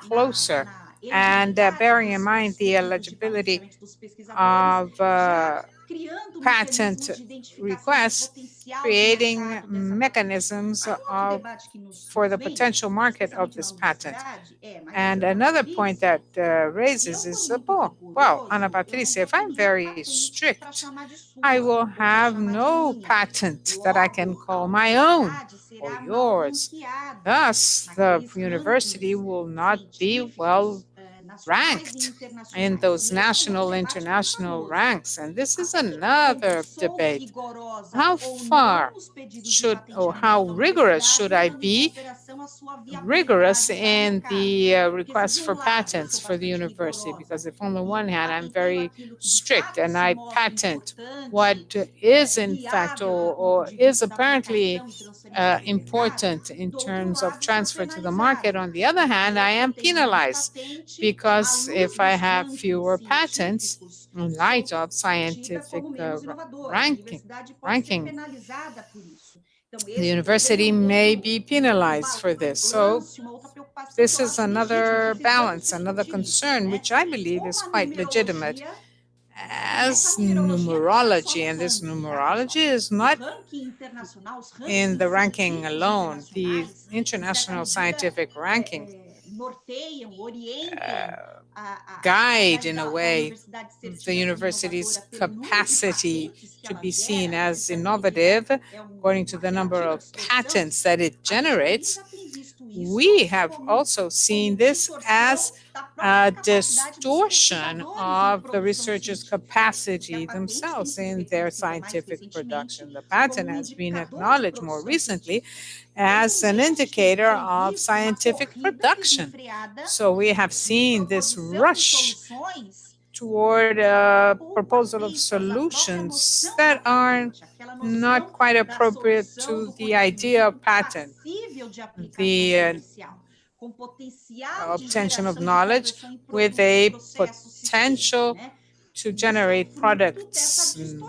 closer And bearing in mind the eligibility of patent requests, creating mechanisms for the potential market of this patent. And another point that raises is, well, Ana Patricia, if I'm very strict, I will have no patent that I can call my own or yours. Thus, the university will not be well ranked in those national, international ranks. And this is another debate. How far should, or how rigorous should I be rigorous in the request for patents for the university? Because if on the one hand I'm very strict and I patent what is in fact or is apparently important in terms of transfer to the market, on the other hand, I am penalized because if I have fewer patents in light of scientific ranking, the university may be penalized for this. So this is another balance, another concern, which I believe is quite legitimate. As numerology, and this numerology is not in the ranking alone, the international scientific ranking guide, in a way, the university's capacity to be seen as innovative according to the number of patents that it generates. We have also seen this as a distortion of the researchers' capacity themselves in their scientific production. The patent has been acknowledged more recently as an indicator of scientific production. So we have seen this rush toward a proposal of solutions that are not quite appropriate to the idea of patent. The obtention of knowledge with a potential to generate products, and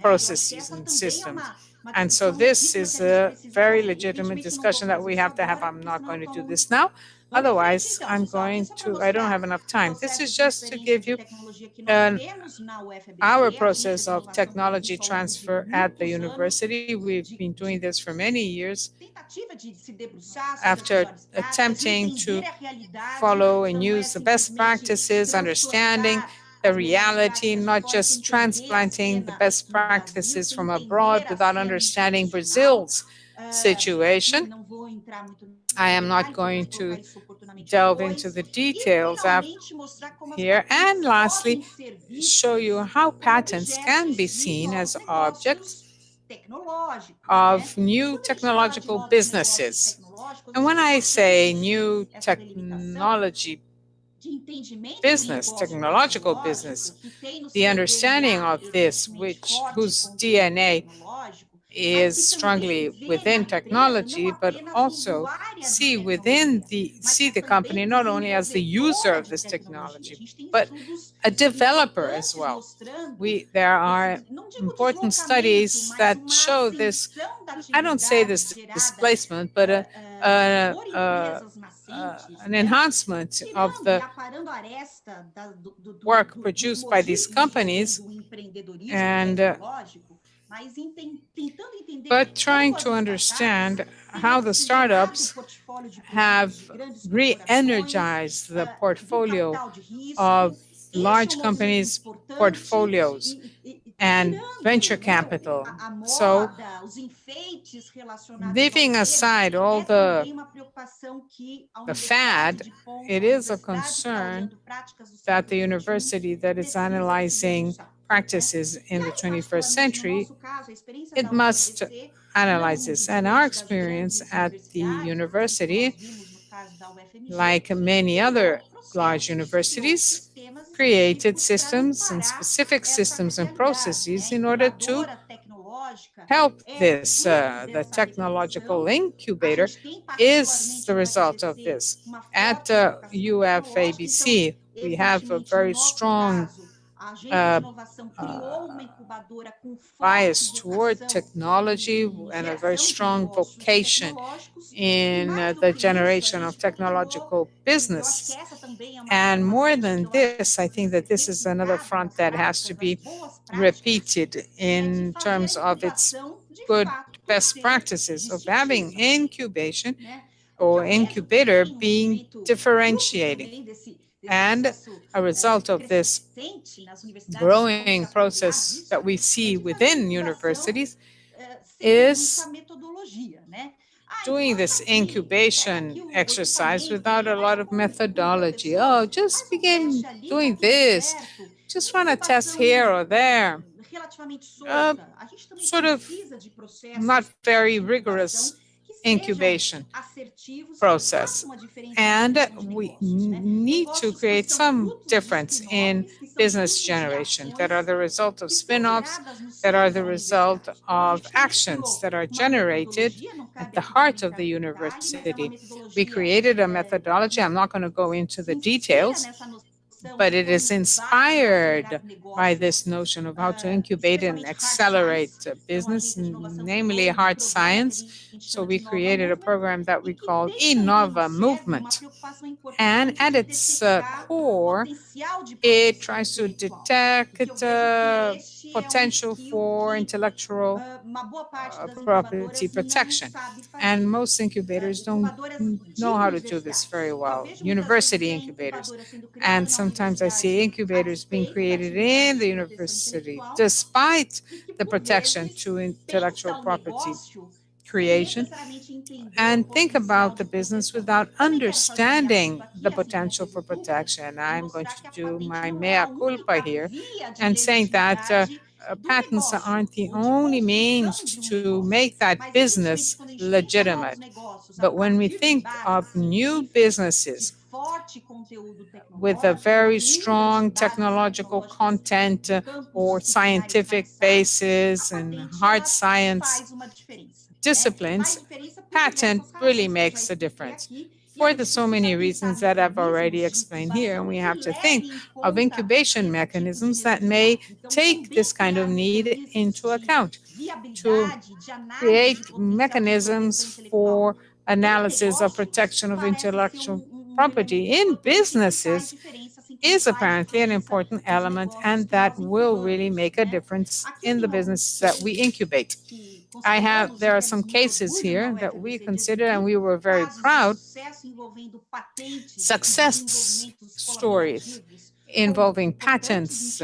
processes, and systems. And so this is a very legitimate discussion that we have to have. I'm not going to do this now. Otherwise, I don't have enough time. This is just to give you our process of technology transfer at the university. We've been doing this for many years. After attempting to follow and use the best practices, understanding the reality, not just transplanting the best practices from abroad without understanding Brazil's situation. I am not going to delve into the details here. And lastly, show you how patents can be seen as objects of new technological businesses. And when I say new technology business, technological business, the understanding of this, whose DNA is strongly within technology, but also see the company not only as the user of this technology, but a developer as well. There are important studies that show this. I don't say this displacement, but an enhancement of the work produced by these companies, and but trying to understand how the startups have re-energized the portfolio of large companies' portfolios and venture capital. So, leaving aside all the fad, it is a concern that the university that is analyzing practices in the 21st century, it must analyze this. And our experience at the university, like many other large universities, created systems and specific systems and processes in order to help this. The technological incubator is the result of this. At UFABC, we have a very strong bias toward technology and a very strong vocation in the generation of technological business. And more than this, I think that this is another front that has to be repeated in terms of its good best practices of having incubation or incubator being differentiating. And a result of this growing process that we see within universities is doing this incubation exercise without a lot of methodology. Oh, just begin doing this. Just run a test here or there. Sort of not very rigorous incubation process. And we need to create some difference in business generation that are the result of spin-offs, that are the result of actions that are generated at the heart of the university. We created a methodology. I'm not going to go into the details, but it is inspired by this notion of how to incubate and accelerate business, namely hard science. So we created a program that we called Innova Movement. And at its core, it tries to detect potential for intellectual property protection. And most incubators don't know how to do this very well, university incubators. And sometimes I see incubators being created in the university, despite the protection to intellectual property creation, and think about the business without understanding the potential for protection. I'm going to do my mea culpa here and saying that patents aren't the only means to make that business legitimate. But when we think of new businesses with a very strong technological content or scientific basis and hard science disciplines, patent really makes a difference for the so many reasons that I've already explained here. And we have to think of incubation mechanisms that may take this kind of need into account to create mechanisms for analysis of protection of intellectual property in businesses is apparently an important element, and that will really make a difference in the businesses that we incubate. There are some cases here that we consider, and we were very proud, success stories involving patents,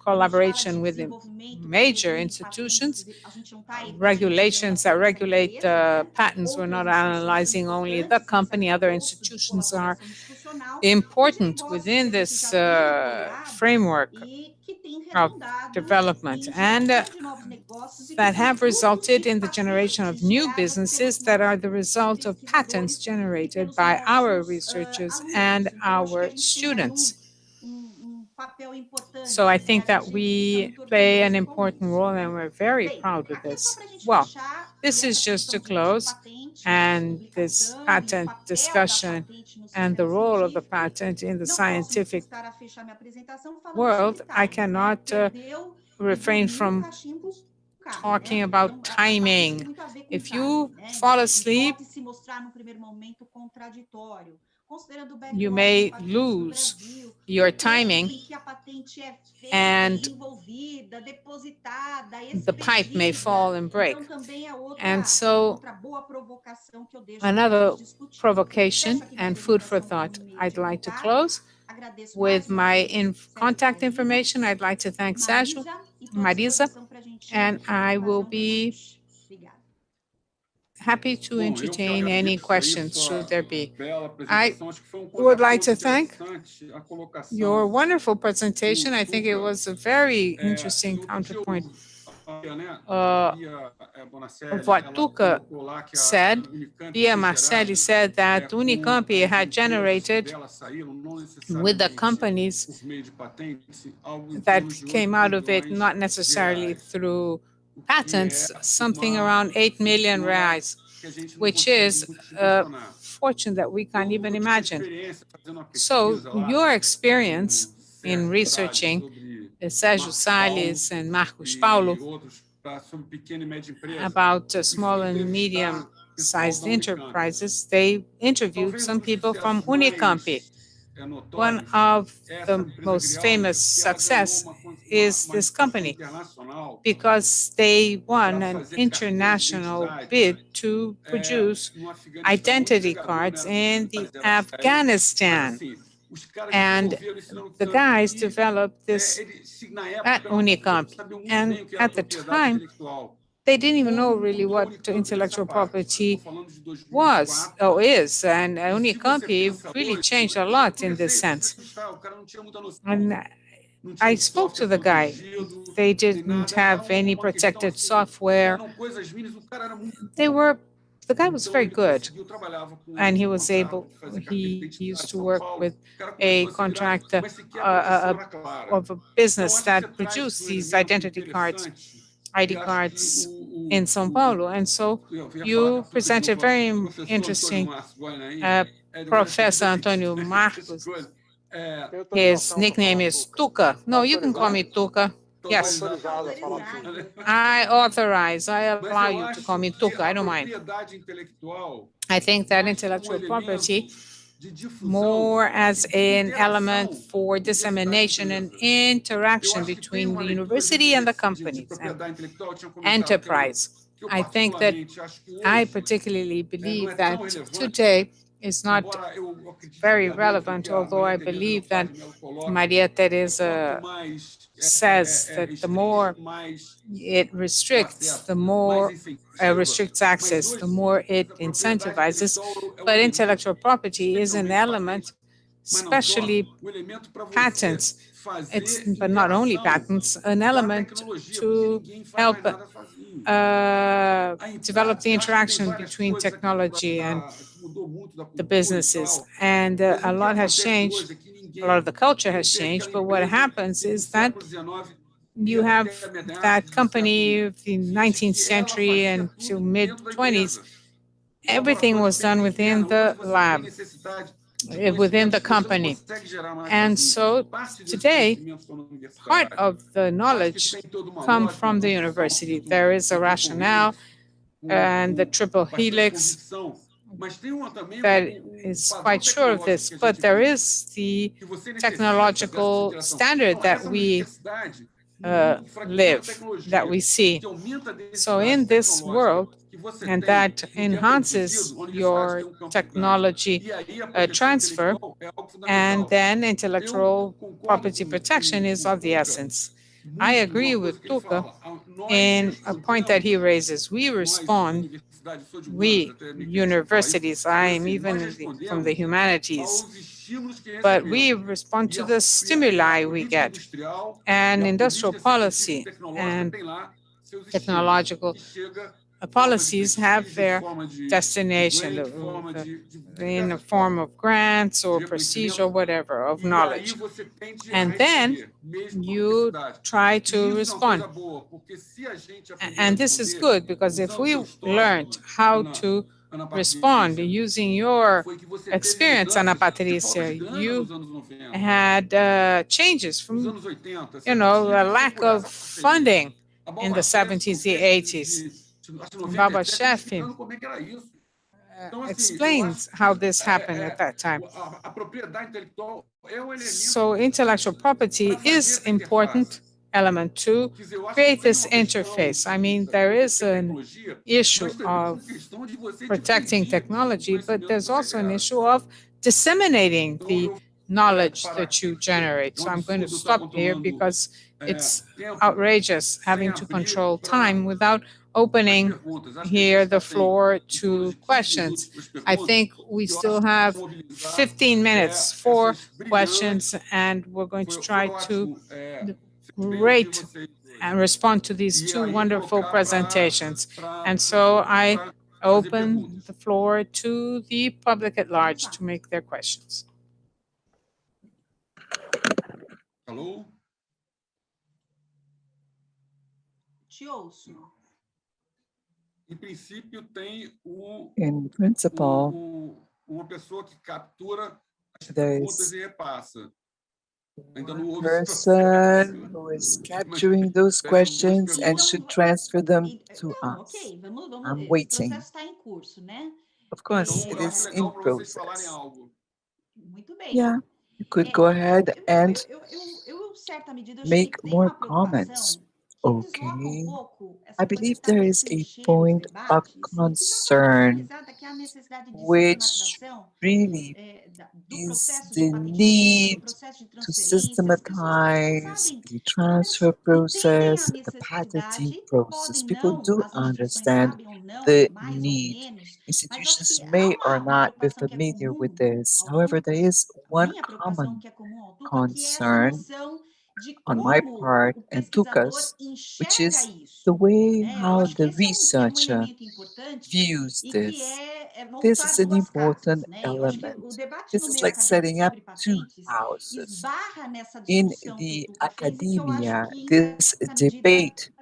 collaboration with major institutions, regulations that regulate patents. We're not analyzing only the company, other institutions are important within this framework of development, and that have resulted in the generation of new businesses that are the result of patents generated by our researchers and our students. So I think that we play an important role, and we're very proud of this. Well, this is just to close, and this patent discussion and the role of the patent in the scientific world, I cannot refrain from talking about timing. If you fall asleep, you may lose your timing, and the pipe may fall and break. And so another provocation and food for thought. I'd like to close with my contact information. I'd like to thank Sergio, Marisa, and I will be happy to entertain any questions should there be. I would like to thank your wonderful presentation. I think it was a very interesting counterpoint of what Tuca said. Bia Marcelli said that Unicamp had generated with the companies that came out of it, not necessarily through patents, something around 8 million reais, which is a fortune that we can't even imagine. So your experience in researching Sergio Salles and Marcos Paulo about small and medium-sized enterprises. They interviewed some people from Unicamp. One of the most famous success is this company because they won an international bid to produce identity cards in the Afghanistan. And the guys developed this at Unicamp. And at the time, they didn't even know really what intellectual property was or is. And Unicamp really changed a lot in this sense. And I spoke to the guy. They didn't have any protected software. The guy was very good, and he used to work with a contractor of a business that produced these identity cards, ID cards in São Paulo. And so you presented very interesting Professor Antônio Marcos. His nickname is Tuca. No, you can call me Tuca. Yes. I allow you to call me Tuca. I don't mind. I think that intellectual property more as an element for dissemination and interaction between the university and the companies and enterprise. I think that I particularly believe that today is not very relevant, although I believe that Maria Teresa says that the more it restricts, the more restricts access, the more it incentivizes. But intellectual property is an element, especially patents, but not only patents, an element to help develop the interaction between technology and the businesses. And a lot has changed. A lot of the culture has changed, but what happens is that you have that company of the 19th century until mid-20s, everything was done within the lab, within the company. And so today, part of the knowledge comes from the university. There is a rationale and the triple helix that is quite sure of this, but there is the technological standard that we live, that we see. So in this world, and that enhances your technology transfer, and then intellectual property protection is of the essence. I agree with Tuca in a point that he raises. We respond, we universities, I am even from the humanities, but we respond to the stimuli we get. And industrial policy and technological policies have their destination in the form of grants or prestige or whatever, of knowledge. And then you try to respond. And this is good, because if we learned how to respond using your experience, Ana Patrícia, you had changes from, a lack of funding in the 70s, the 80s. Baba Sheff explains how this happened at that time. So intellectual property is important element to create this interface. I mean, there is an issue of protecting technology, but there's also an issue of disseminating the knowledge that you generate. So I'm going to stop here because it's outrageous having to control time without opening here the floor to questions. I think we still have 15 minutes for questions, and we're going to try to rate and respond to these two wonderful presentations. And so I open the floor to the public at large to make their questions. Hello? Te ouço. In principle, uma pessoa que captura as there perguntas is e repassa. One person who is capturing those questions and should transfer them to Não, us. ok, vamos, I'm esse waiting. processo está em curso, né? Of course, Então, it eu acho is in legal para vocês falarem process. algo. Muito bem. Yeah, you could go ahead and Eu, em certa medida, eu acho make que tem more uma comments. preocupação que desloca Okay. pouco I essa coisa believe que está there no is a trincheiro dos point of debates, que está muito concern enraizada, que é a necessidade de which sistematização really do is processo de the patenteamento, do need processo de to transferência. As pessoas systematize sabem, the pelo menos transfer entendem a process, the patenting necessidade, process. podem People não, do as instituições understand sabem ou não, the mais ou need. menos, mas eu acho Institutions que há may or uma not be preocupação que é familiar with comum this. ao However, there Tuca, is a one minha preocupação common que é comum ao Tuca, que é essa concern noção de on my como part o and pesquisador Tuka's, which enxerga is the isso. way Né? Eu how acho que the esse é um researcher elemento importante views e que this. é This montar is an duas important casas. Né? Eu acho que o element. debate This no is meio like acadêmico setting up sobre two patentes houses. esbarra nessa In discussão que o the Tuca fez e que eu acho academia, que, em this certa medida, debate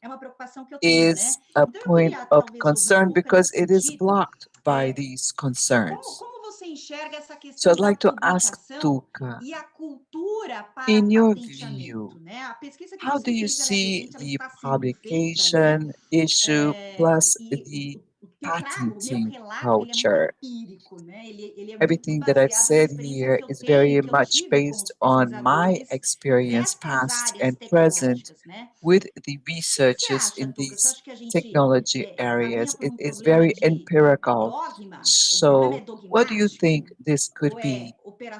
é uma preocupação que eu tenho. is Né? a Então, eu point queria of talvez ouvir o concern Tuca nesse because it is sentido. blocked by these concerns. Como você enxerga essa So questão I'd da like to ask publicação Tuka, e a cultura para in your patenteamento, view, né? A pesquisa que how do você you fez, ela é see recente, ela the está sendo feita, né? publication issue plus the O que eu trago, o meu patenting relato, ele é muito culture? empírico, né? Ele é muito Everything that I've baseado na said experiência here que eu is tenho, very que eu much tive com based os on my pesquisadores experience, dessas past áreas and present, tecnológicas, né? with the O que você researchers acha, in Tuca? Você these acha que a gente technology caminha areas. por It um is problema very de empirical. dogma? O problema é So, what do you think dogmático this could ou é be?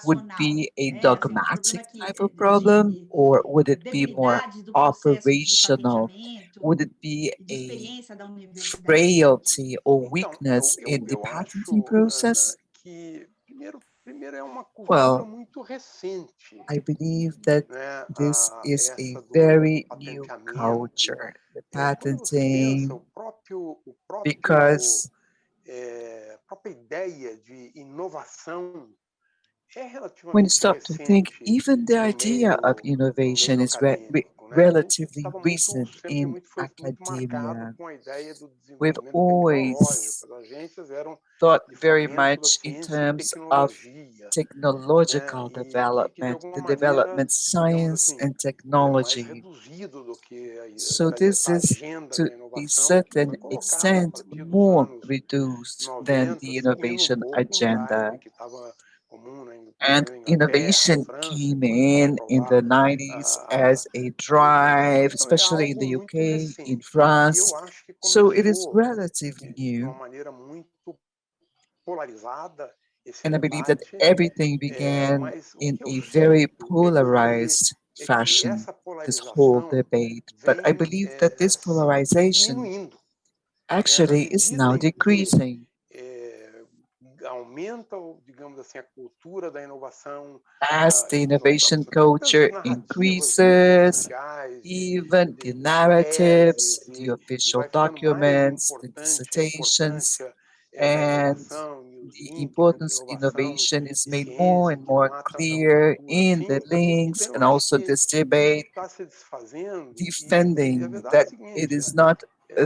Would operacional? be a Né? Assim, é um dogmatic problema que type of problem, or would it be more debilidade do processo de operational? patenteamento Would it be e de a experiência da universidade. frailty or Então, weakness in the eu patenting acho, Ana, process? que primeiro é uma cultura Well, muito recente, I believe that né, this is a essa do very new patenteamento. culture, the Quando você pensa, patenting, o próprio because própria ideia de inovação é when you relativamente stop to think, recente even the idea of no innovation meio is acadêmico, né? A gente relatively estava recent sempre in muito, foi muito marcado academia. com a ideia do We've desenvolvimento tecnológico. always As agências eram thought de very fomento da much in ciência e terms of tecnologia, né? technological E que de development, alguma the maneira, development digamos science assim, and é mais technology. reduzido do que So this essa is agenda to da a inovação que certain foi colocada a extent partir dos more anos reduced than 90, the seguindo um innovation pouco um agenda. drive que estava comum And primeiro na Inglaterra, innovation França, came depois para in the aprovar 90s as a drive, então é especially in algo the muito UK, in recente. E France. eu acho que So it is começou relatively de uma new. maneira muito polarizada esse And I believe that debate, everything began mas o in que eu a very sinto polarized é que fashion, essa this whole polarização debate. But I vem believe that this polarization diminuindo, né? À actually is medida now em que decreasing. aumenta, digamos assim, a cultura da inovação As the innovation as próprias culture narrativas, inclusive increases, oficiais, even the de narratives, teses, the e official vai ficando mais documents, the importante a dissertations, importância da and inovação e os the links entre importance inovação innovation is e made more ciência, and que more não há tanta clear cultura in assim. the links, Então, eu and acho also que this isso debate está se desfazendo e a defending verdade é that a it seguinte, is not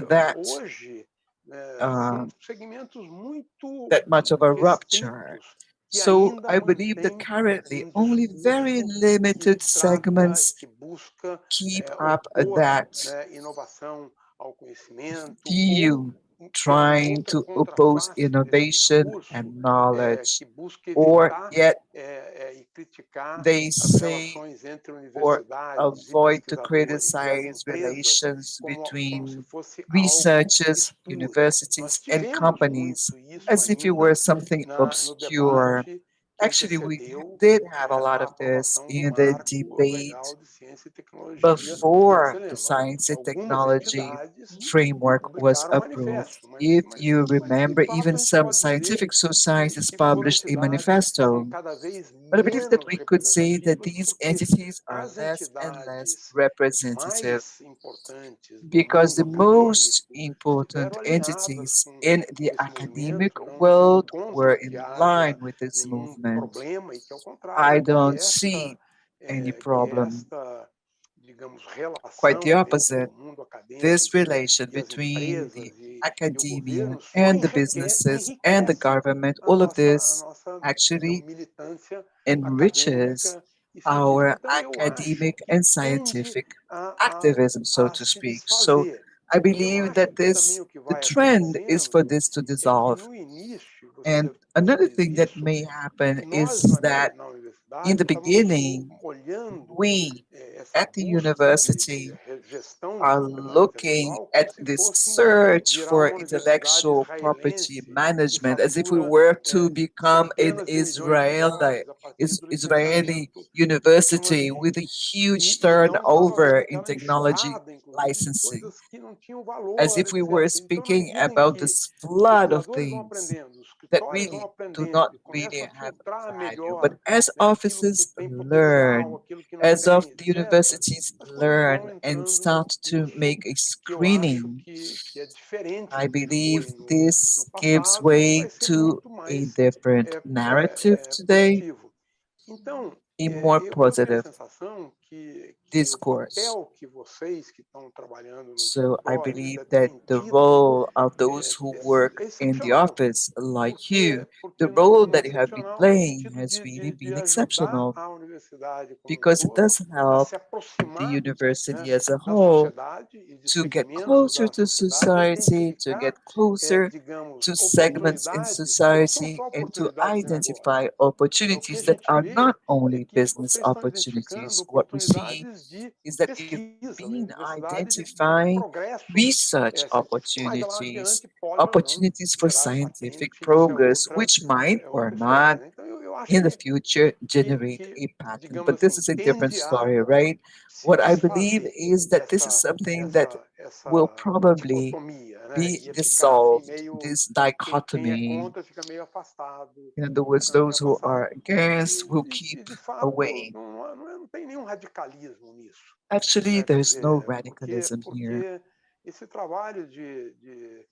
that hoje uh, são segmentos muito that much of a rupture. restritos que So ainda I believe that mantêm currently um only very discurso limited que trata, segments que busca keep up opor, that né, inovação ao conhecimento, ou view, que é uma trying outra to oppose contraface desse innovation discurso, and knowledge, que busca or evitar yet e criticar they as say relações entre or universidades e avoid to pesquisadores e as criticize empresas relations como se between fosse algo researchers, espúrio. Nós universities, and tivemos companies muito isso as if it ainda were something no obscure. debate que Actually, we antecedeu did have a lot a of this aprovação do in the marco debate legal de ciência e tecnologia. Você before the lembra? science and Algumas technology entidades framework was publicaram approved. manifesto, If you mas de remember, fato even a gente some pode dizer scientific societies que foram published a entidades manifesto. cada vez But I believe that menos we could say that representativas, these porque entities are as less and less entidades representative mais importantes do because mundo the most acadêmico important estiveram alinhadas entities in the com esse academic movimento. Não world were encontro in que haja line with this nenhum movement. problema e que, ao contrário, I don't see any que problem. esta, digamos, Quite the relação entre opposite. o mundo This acadêmico relation e as between the empresas e o academia governo só and the businesses and the enriquece government, all of a this nossa, digamos, actually militância enriches acadêmica our Então, eu acho academic que and tende scientific a, activism, so a to se speak. So desfazer. I E eu believe acho that que também o que the vai trend is for acontecendo this to é que dissolve. no início, você And deve ter another percebido thing that isso, may happen nós is that na in universidade the estávamos beginning, olhando we essa at the busca de university gestão de are propriedade looking intelectual como at se this fôssemos search virar for uma universidade intellectual property israelense que management as if we fatura were to become an centenas de milhões de dólares a partir do Israeli licenciamento de university with a tecnologia. huge E não estava turnover vendo in aquela technology enxurrada, inclusive, de licensing, coisas que não tinham as valor, if we were etc. Então, na speaking medida em about que this os flood of pesquisadores vão things aprendendo, os that escritórios vão really do aprendendo not e really começam a have filtrar value. melhor, But as né, aquilo que offices tem potencial, learn, aquilo que não as of tem, the etc., universities as coisas vão learn and entrando num start to curso make a que eu acho screening, que é diferente I do que foi believe no this gives passado e vai way ser to muito a mais different narrative today, positivo. Então, a more eu tenho a positive sensação que o discourse. papel que vocês que estão trabalhando no So I diretório believe that têm the tido role of those who work é in the excepcional, office, like you, the porque role no that you have been excepcional no playing sentido has really de been ajudar exceptional a universidade como um because it todo does a help se the aproximar, né, university as a da whole sociedade e de to get segmentos closer da to sociedade, society, to get identificar, closer digamos, to segments in oportunidades que não são society, só and to oportunidades de negócio. identify O que a opportunities that gente are vê not é only que business vocês estão identificando opportunities. What we see oportunidades de is that you've pesquisa na been universidade, de identifying progresso research científico, que mais lá opportunities, adiante pode ou não opportunities for gerar scientific patente, isso progress, which might é or outra not história, né? Então, eu acho in the future generate que, a patent. digamos But this assim, is a different tende a story, right? se What I believe desfazer is that this is something that will essa probably dicotomia, né? be Ia ficar assim dissolved, meio, this quem é dichotomy. contra fica meio afastado, In other words, fica meio those who afastado. are against will E keep de fato, away. não tem nenhum radicalismo nisso, Actually, né? Quer there's no dizer, radicalism here. porque esse trabalho de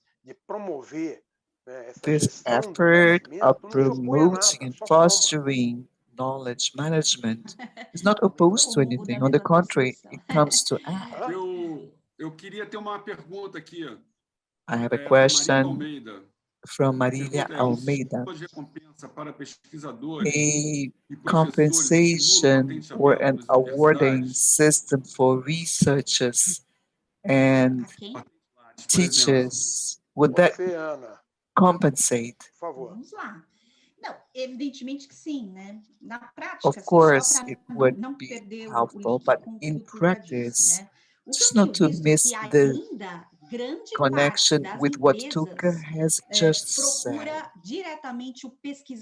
promover, né, essa This gestão do effort of conhecimento não se opõe a promoting nada, and só soma. fostering knowledge management is not opposed Então, to O da anything. On the mesma contrary, construção. it comes to add. hã? Eu queria ter uma pergunta aqui I have a da Marília question Almeida. from A Marilia pergunta é: os Almeida. sistemas de recompensa para pesquisadores A e professores estimulam compensation or patenteamento an nas awarding universidades? system for researchers and A quem? Por exemplo. teachers, would that Você, Ana, compensate? por favor. Vamos lá. Não, evidentemente que sim, né? Na Of prática, assim, só course, para it would não be perder o helpful, link but com o que in o Tuta disse, practice, né? O que eu just not tenho to visto é miss que the ainda grande parte connection das with what Tuka empresas has just said. procura diretamente o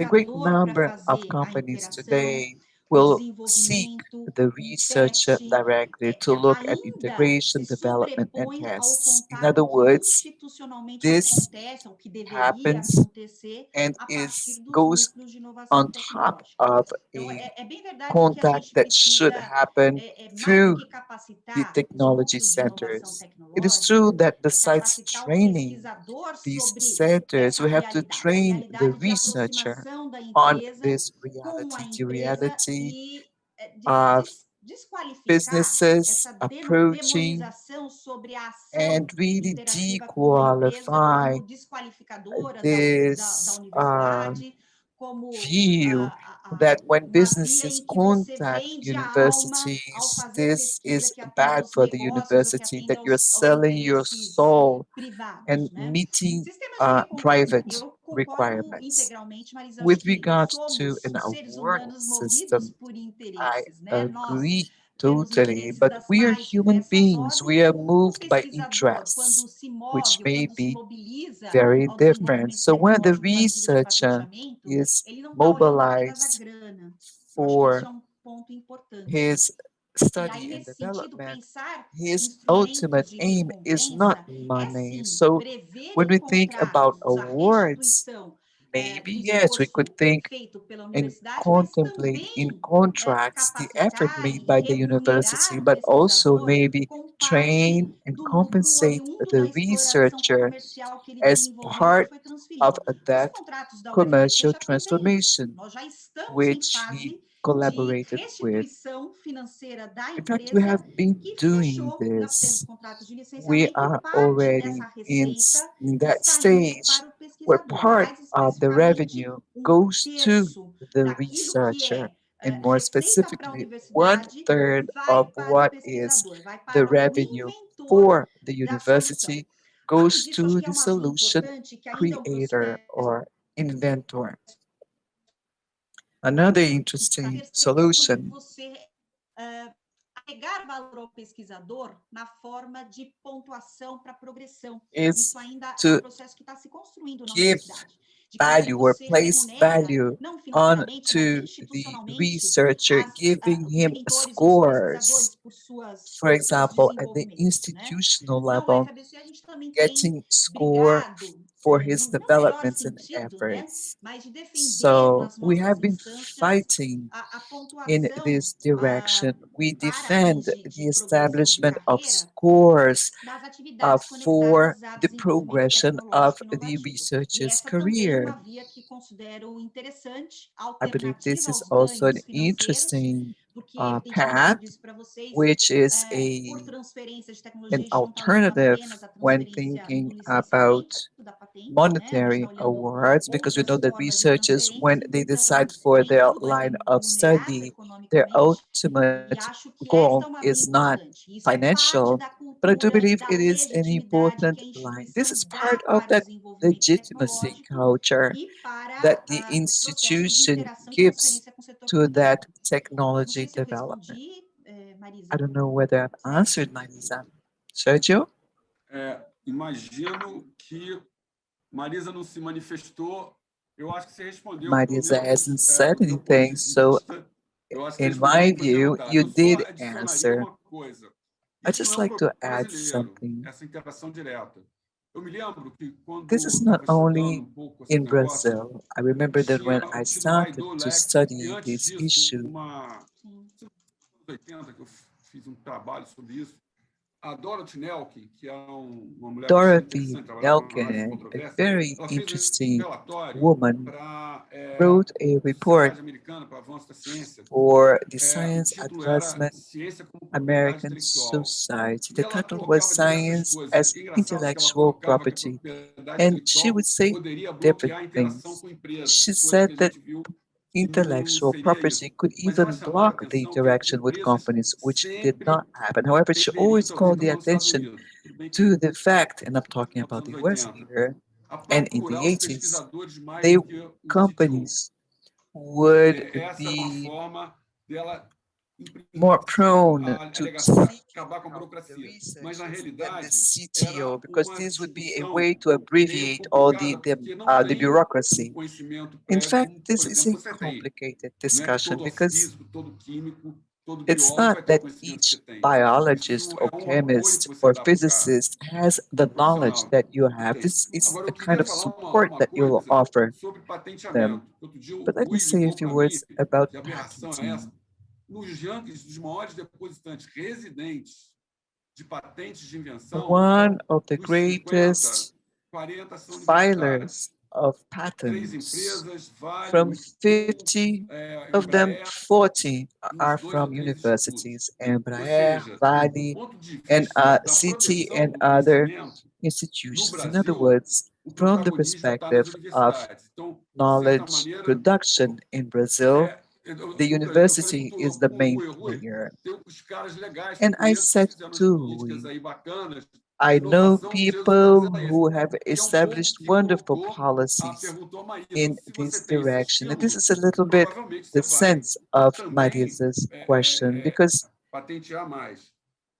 A great pesquisador para number of fazer a companies interação, today o will seek desenvolvimento, the o researcher teste, directly to look at ainda integration, se development, and sobrepõe ao tests. In contato other que words, institucionalmente this acontece, ou que deveria happens acontecer and a partir is dos goes núcleos de inovação on top tecnológica. of Então, a é bem verdade que a contact gente that should precisa, happen mais do through que the capacitar os technology núcleos de inovação centers. It is tecnológica, true that é besides capacitar o training pesquisador these sobre centers, essa we have to realidade, a train the realidade de researcher aproximação da on empresa this com a reality, the empresa reality e of desqualificar businesses essa approaching demonização sobre a and ação really interativa com uma empresa dequalify como desqualificadora da this universidade, como view that when uma via businesses em que você contact vende a alma ao universities, fazer this pesquisa is que atenda bad aos for the negócios ou que university, atende that you're aos selling your interesses soul and privados, né? meeting Sistemas de recompensa, private eu concordo requirements. integralmente, Marisa, acho With que regard to somos an seres award humanos movidos system, por I interesses, né? Nós agree temos totally, interesses but das we are mais human diversas beings. We ordens. are O moved by pesquisador, interests, quando se which move ou may quando se be mobiliza very ao different. desenvolvimento So when the tecnológico no âmbito de researcher patenteamento, is ele não está olhando apenas a mobilized grana. Eu acho que esse for é um ponto importante. his E aí, study and nesse sentido, development, pensar his ultimate instrumentos de aim is not recompensa é money. sim So prever when em we think about contratos a awards, restituição maybe do yes, we could esforço think feito pela and universidade, mas contemplate in também contracts the effort capacitar made e by the university, remunerar o but also pesquisador maybe com parte train and do lucro compensate oriundo da the exploração researcher comercial que ele as desenvolveu e que part foi of transferido. Os that contratos da UFT commercial já prevêem isso. transformation Nós já estamos em which he fase de collaborated with. restituição financeira da In fact, we empresa have been que doing fechou, nós temos this. contratos de We licenciamento e are parte dessa already receita in that está indo stage para o where pesquisador, part mais of the especificamente revenue um goes to terço the daquilo que researcher. é and more specifically, universidade 1/3 vai of para o what is pesquisador, vai the para o revenue inventor for the da solução. university Além goes disso, acho to que é the azul solution importante, que ainda é um creator processo or inventor. Another da interesting percepção de solution você agregar valor ao pesquisador na forma de pontuação para progressão. is Isso ainda é um to processo que está se construindo na give universidade. De como é que value or você place remunera, value não on financeiramente, mas to the institucionalmente, researcher, giving os him mentores ou os pesquisadores scores. por For por seus example, at the desenvolvimentos, né? institutional Na level, UFABC, a gente também tem getting score brigado, for his no melhor developments and sentido, né? efforts. Mas de defender So nas we nossas have been instâncias fighting a in pontuação this direction. We para fins defend de the progressão de establishment of carreira scores das atividades for conectadas a the desenvolvimento progression of tecnológico the inovativo. E researcher's essa também é career. uma via que considero interessante, I believe this alternativa is aos also an ganhos financeiros, interesting porque, evidentemente, eu path, disse para vocês, which is por transferência de tecnologia, an a gente não está olhando alternative apenas a when transferência thinking do about licenciamento da patente, né? A gente está monetary olhando awards, because we outras know that formas de researchers, when transferência, they então decide for their tudo é line of remunerado study, their economicamente, e ultimate acho que esta goal é uma via is not importante. Isso é parte financial, da but I do cultura believe da it is an legitimidade que important a line. This instituição is dá part of para o that desenvolvimento legitimacy tecnológico culture e para that the os processos de institution interação e gives transferência com o setor to público. that Não technology sei se eu development. respondi, I Marisa. don't know whether I've Sérgio? answered, Marisa. Sergio? Imagino que Marisa não se manifestou. Eu acho que você respondeu, pelo Marisa menos hasn't said do meu ponto anything, de so vista. Eu acho que in respondeu o my que foi view, perguntado. you Eu só did adicionaria answer. uma coisa. I'd Isso não just é um like to problema add brasileiro, something. essa interação direta. Eu me lembro que, quando This is eu not estava estudando only um pouco esse in negócio, Brazil. I remember that when tinha I tido o started Baidu to Lex, e study antes this disso, issue, nos anos 80, que eu fiz um trabalho sobre isso, a Dorothy Nelkin, que é uma mulher bastante Dorothy interessante, trabalhava na área de Nelken, a controvérsia, very ela fez um interesting relatório woman, para wrote a a report Sociedade Americana para o Avanço da Ciência. for the O Science título era Advancement Ciência como Propriedade American Intelectual. Society. E The ela title was colocava diversas Science coisas. as É engraçado que ela Intellectual colocava que a Property. propriedade And she intelectual would say poderia different bloquear a interação things. com empresas, She coisa que said a that gente viu que não intellectual seria property isso. could Mas ela even chamava a block the atenção que as interaction with empresas companies, which did sempre not happen. However, she deveriam always ter alguém called the tomando os Estados attention Unidos. Tudo bem que to the fact, and I'm talking nos about anos the US 80, here, a and in the procurar os 80s, pesquisadores mais they do que o título. companies would Essa é uma be forma dela, em more princípio, prone to alegar seeking acabar com a out the burocracia. Mas, na researchers than the realidade, CTO, era because uma this would be a discussão way to meio abbreviate all complicada, porque não the tem um bureaucracy. conhecimento In prévio, fact, como, this por is exemplo, a você tem. complicated Não é que discussion todo because físico, todo químico, todo it's biólogo vai not ter o that conhecimento que você each tem. biologist Isso or é um apoio que chemist você or dá para o cara, physicist has para the o knowledge profissional that you que have. tem. This is Agora, a eu kind queria of falar support uma that you'll coisa offer sobre them. patenteamento. Outro dia But o let me Rui say a ligou few para mim, words about que aberração é essa? patenting. Nos rankings dos maiores depositantes residentes de patentes de invenção, One of the dos 50, greatest 40 são universitários. filers of 3 patents. empresas, Vale, o From Instituto, 50 a of them, Embraer, 40 e uns are 2 ou from 3 institutos. universities, Ou Embraer, seja, do Vale, ponto de and vista da City proteção and do other conhecimento, no institutions. In other Brasil, words, o from the protagonismo está nas perspective of universidades. Então, de certa knowledge maneira, production in Brazil, the eu falei university is the com o main Rui, player. tem os caras legais que eu And I conheço que said fizeram as políticas too, aí bacanas de I know inovação, seus people efeitos, who have que é um pouco established que wonderful colocou, policies perguntou a Maísa, in se você this tem esse direction. And this estímulo, is a little bit provavelmente the você vai sense of também Marisa's question, because patentear mais.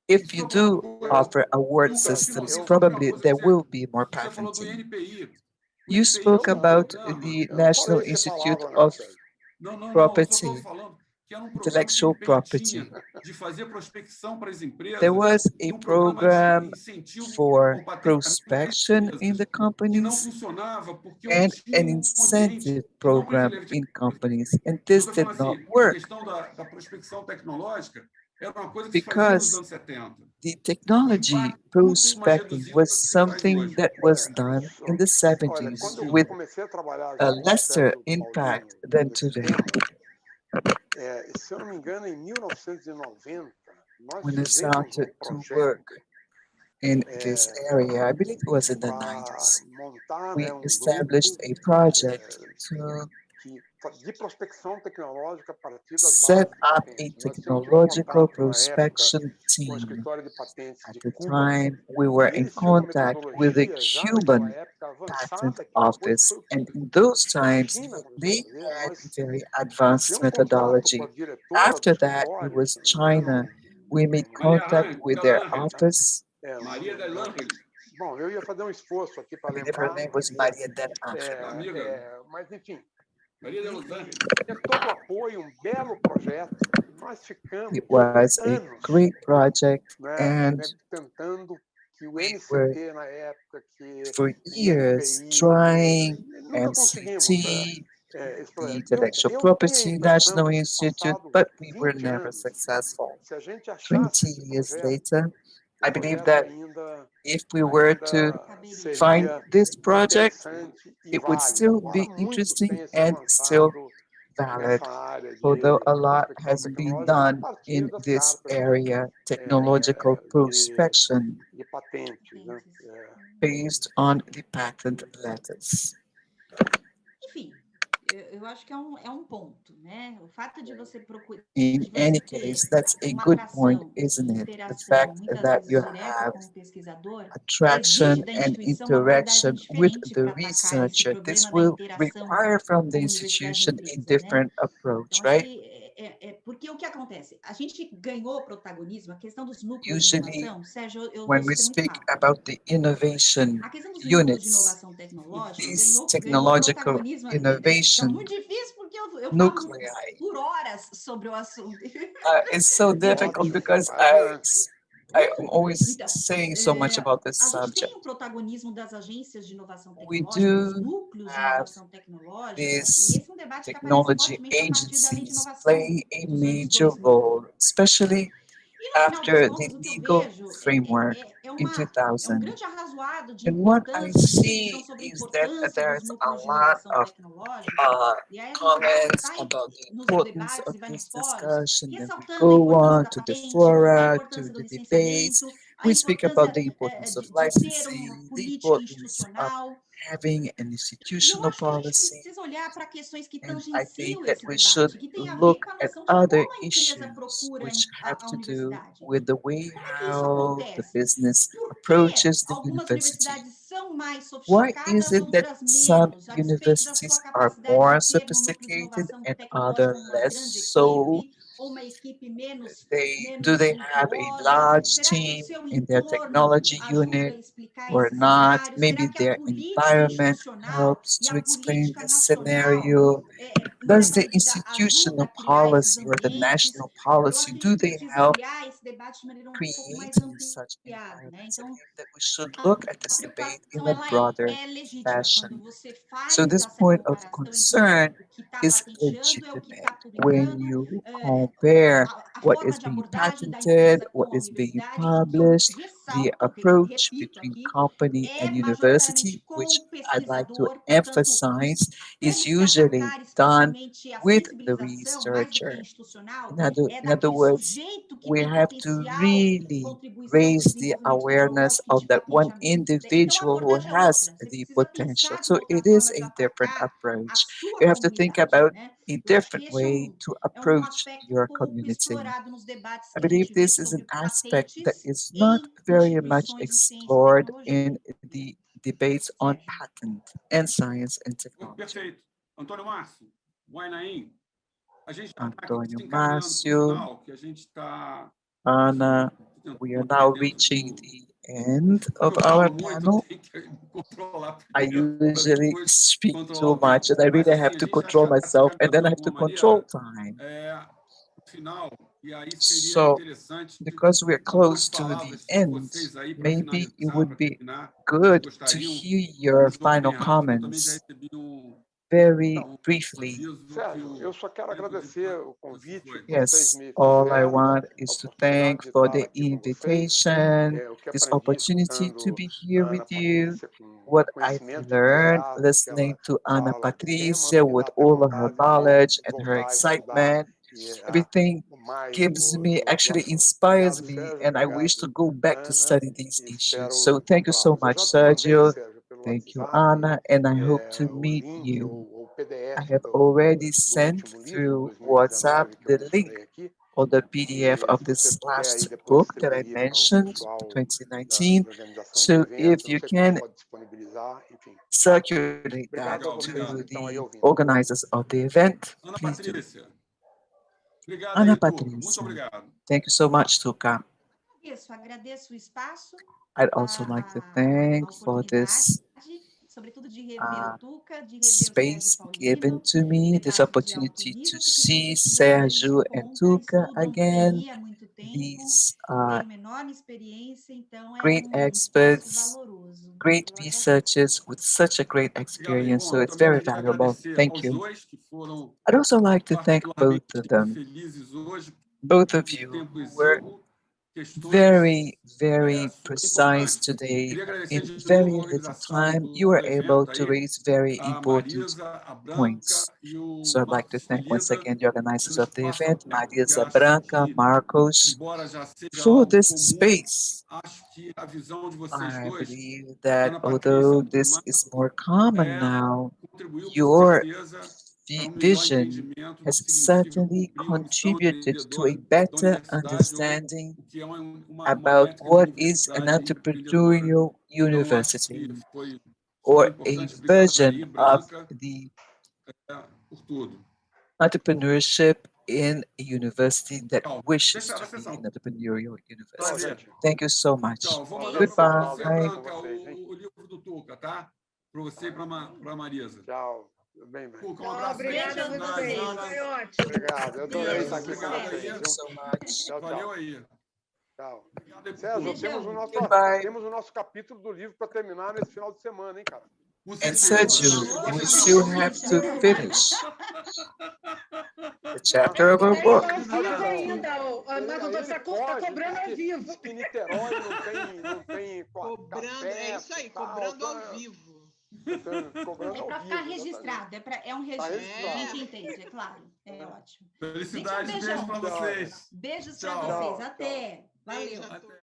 if you Só para uma do coisa, offer award Lucas, systems, finalmente, só para uma probably coisa there que will be more você falou do patenting. INPI. O You INPI spoke tinha um about programa. the Eu não National falei essa Institute palavra, não, of Sérgio. Não, eu só estou Property, falando que era um programa que o Intellectual INPI Property. tinha de fazer prospecção para as There empresas was a e um programa de program incentivo for ao patenteamento de prospection in empresas, the que não companies funcionava porque eu and tinha an um ambiente incentive que não program privilegiava. in companies. And Eu this estou did falando not assim, a work questão da prospecção tecnológica era uma coisa que se fazia nos because anos 70. the O technology impacto muito mais prospecting reduzido was do que se faz something hoje. that was done in the Olha, 70s quando eu with comecei a trabalhar a junto com o lesser Sérgio impact Paulino than nesse today. tema, se eu não me engano, em 1990, nós When I fizemos started um to projeto work in this area, I believe it was in the para 90s, montar, we um established grupo a project to que de prospecção tecnológica a partir das set bases up de a patentes. Nós tínhamos technological contato na época prospection com o team. escritório de patentes At de the Cuba, time, we e were in eles tinham uma contact with the metodologia já naquela Cuban época patent avançada, que depois office, foi and in those para a times, China começou a they fazer. had Nós very advanced fizemos contato com a methodology. diretora do After that, it escritório, was se não me engano, China. We made Maria contact Ângela with their Ângela. office. não Maria me del engano. Ángeles, Bom, eu ia fazer um esforço aqui para I believe her lembrar, name was Maria del Angel. amiga. mas enfim, Maria de Los Angeles. tinha todo o apoio, um belo projeto. Nós ficamos It was a anos, great project, né, and tentando que o we were MCT na época, que for o years INPI, trying nunca conseguimos MCT, esse the projeto. Intellectual Eu tenho a Property impressão National que Institute, passados but we were 20 never anos, successful. se a gente achasse 20 esse years projeto, later, I o believe projeto that ainda if we were to find seria this project, interessante e it would válido, still embora be muito interesting tenha se and still avançado valid, nessa área although de a lot prospecção has been tecnológica a done partir in das this cartas area, technological prospection, de patentes, né? based on the patent letters. Enfim, eu acho que é um ponto, né? O fato de você procurar, In de você any ter case, that's a uma good point, atração isn't e it? The interação, fact muitas that vezes you direta have com o pesquisador, attraction exige da and instituição uma abordagem interaction with diferente the para atacar esse researcher. This problema da will interação require from the com universidade e institution a empresa, né? different approach, Então, acho right? que porque o que acontece? A gente ganhou protagonismo, a questão dos núcleos de Usually, inovação, Sérgio, eu when vou we ser muito speak rápido. about the innovation A questão dos núcleos de units, inovação tecnológica these ganhou technological protagonismo. Fica innovation muito difícil porque eu falo nuclei. por horas sobre o assunto. It's so difficult Ótimo, because adiante. I'm always Então, saying so much about this a gente tem subject. o protagonismo das agências de inovação We tecnológica, dos do núcleos de have inovação tecnológica, e these esse é um debate que aparece technology fortemente a partir da lei de agencies inovação play a dos anos major 2000. role, especially E, no final das after the contas, o que eu legal vejo framework in é um 2000. grande arrazoado de And what I importância, de discussão see sobre a is that importância dos there's a núcleos de lot inovação of tecnológica, e aí a gente comments vai about the nos importance debates of e vai this nos fóruns, discussion. Then we ressaltando a go importância on da to the patente, a fora, to importância do the debates. licenciamento, a We speak about importância the importance of de ter uma licensing, the política importance of institucional. having an E eu institutional acho que a gente policy. precisa olhar para questões que And I think tangenciam that esse we should debate, que tem a ver look com a at noção de other como a empresa issues procura which have a to do universidade. with the way Como é que isso how the acontece? business Por que approaches the algumas university. universidades são mais Why is sofisticadas, it that outras some menos, a despeito da sua universities are capacidade de more ter no núcleo de sophisticated inovação and tecnológica other uma less grande so? equipe, ou uma equipe Do menos they have a suntuosa? large Será que o team seu in their entorno technology ajuda a unit explicar or esse not? cenário? Será Maybe que a their política environment institucional helps e to a explain política this nacional scenario. Does nessa the medida ajuda institutional a criar esses policy or the ambientes? national Eu acho policy, que a do gente they precisa help olhar esse debate de maneira um pouco mais creating such ampliada, né? environments? I Então, believe that we should a look at this debate in preocupação a ela broader é legítima quando fashion. você So faz this essa point of comparação entre concern o que está is patenteando é o que está legitimate when publicando, you compare a what forma is de being abordagem da patented, empresa what com a is being universidade, e que eu published, the ressalto, approach repito between aqui, company é and majoritariamente university, com which o I'd like to pesquisador, portanto, emphasize is tem que se usually atacar done especialmente a with the sensibilização, mais do que researcher. institucional, In other daquele words, sujeito que we tem have to potencial de really contribuição para o raise the desenvolvimento awareness tecnológico e de of that one patenteamento. Então, a individual who abordagem é has outra. Você the precisa potential. pensar com So outra it is forma de a different atacar a approach. sua You have to think comunidade, about né? a Eu acho que different esse way to é um approach aspecto your pouco community. explorado nos debates I que a believe gente vê this is an sobre aspect that patentes is not em very much instituições de ciência e explored tecnologia. in the debates on Sérgio. patent and science and technology. Perfeito. Antônio Márcio, Buainain, a gente já está aqui Antonio se encaminhando para o Márcio, final, que a gente está... Ana, we are now reaching the end of our panel. Tem que me controlar I primeiro, usually depois speak controlar too o tempo. much, and I Mas really assim, have a to gente já control está se myself, and then I encaminhando have de to alguma control maneira time. no final, e aí seria So, interessante because we're algumas close to the palavras de end, vocês aí para maybe it finalizar, would para be terminar. good to Gostariam hear de your nos ouvirem final rápido, eu também já comments recebi very um briefly. aviso que Sérgio, eu só quero tempo de agradecer o isso convite foi. que vocês Yes, me all I fizeram, want a is to oportunidade thank de for estar the aqui com vocês. invitation, O que this aprendi opportunity to escutando be a here Ana with you, Patrícia, com o what I've conhecimento learned entusiasta que listening ela to Ana fala do tema, Patricia me dá with até all of her vontade de knowledge and her voltar a estudar excitement. Everything mais gives me, do actually assunto. inspires Obrigado, me, Sérgio, and I wish to obrigado, go back to Ana, study these e issues. espero So thank you so encontrá-los. Eu much, já te mandei, Sergio. Sérgio, pelo Thank you, WhatsApp, Anna, and I hope to o meet link you. ou PDF I have already sent último livro, through 2019, WhatsApp que eu the mencionei link aqui. or the PDF of Se this você puder aí last depois book that I distribuir para o mentioned, pessoal da 2019. organização de So eventos, if eu you não sei como can pode disponibilizar, enfim. circulate that Obrigado a to vocês que estão aí the ouvindo. organizers of the event, Ana please do. Patrícia. Obrigado Ana aí, Tuca. Muito Patrícia, obrigado. thank you so much, Tuca. Agradeço o espaço, I'd also like to thank for this sobretudo de rever o Tuca, de rever o Sergio space given Paulino, to me, this debate de alto opportunity to nível, porque see pesquisadores de Sergio and ponta Tuca estudam again. TI há muito tempo, These têm uma enorme experiência, então é great espaço experts, valoroso. great Eu agradeço. researchers with such a great Obrigado aí. experience, Bom, so eu it's também very queria valuable. agradecer Thank aos you. dois que foram I'd also like to thank both particularmente of them, felizes hoje, both of por you tempo who were exíguo, questões very, very super precise importantes. today. Queria agradecer In de very novo a little organização time, you do were able evento to aí, raise very a important Marisa, a Branca points. e o So I'd like to Marcos thank once Felida again the organizers pelo of the espaço event, aberto, que Marisa acho Branca, que, Marcos, embora já seja for algo this comum, space. acho que a visão de vocês I dois, believe da that Ana Patrícia although e do this Márcio, is more common now, contribuiu com your certeza para melhor vision entendimento do has que significa certainly cumprir uma missão contributed to a empreendedora da better universidade ou understanding o que é uma about ética de what is an universidade empreendedora. entrepreneurial Então, acho que university foi super or a importante. Obrigado version aí, of Branca, the por tudo. entrepreneurship in a university that Tchau. wishes Fechada a to be sessão. an entrepreneurial Tchau, university. gente. Thank you so much. Tchau. Vou mandar Prazer para falar você, Goodbye. com Branca, vocês, hein? o livro do Tuca, tá? Para você e para a Marisa. Tchau. Bem. Tuca, um abraço. Obrigada a Felicidade, vocês. Ana. Foi ótimo. Obrigado. Eu adorei estar aqui com Obrigado vocês. aí. Thank you so much. Tchau, Valeu tchau. aí. Tchau. Obrigado aí por Sérgio, tudo. Goodbye. temos o nosso capítulo do livro para terminar nesse final de semana, hein, cara? Com And certeza. Sergio, we still have to finish the chapter of our Tem book. ao vivo ainda, mas o doutor está pode, cobrando ao porque vivo. diz que Niterói não tem Cobrando, café, é isso aí, e tal, cobrando então, ao vivo. Cobrando ao vivo. Está registrado, é um registro, registrado. a gente entende, é claro. É ótimo. Felicidade, Gente, um beijo para vocês. Beijos Tchau. para vocês. Tchau. Até. Valeu. Beijo a todos. Até.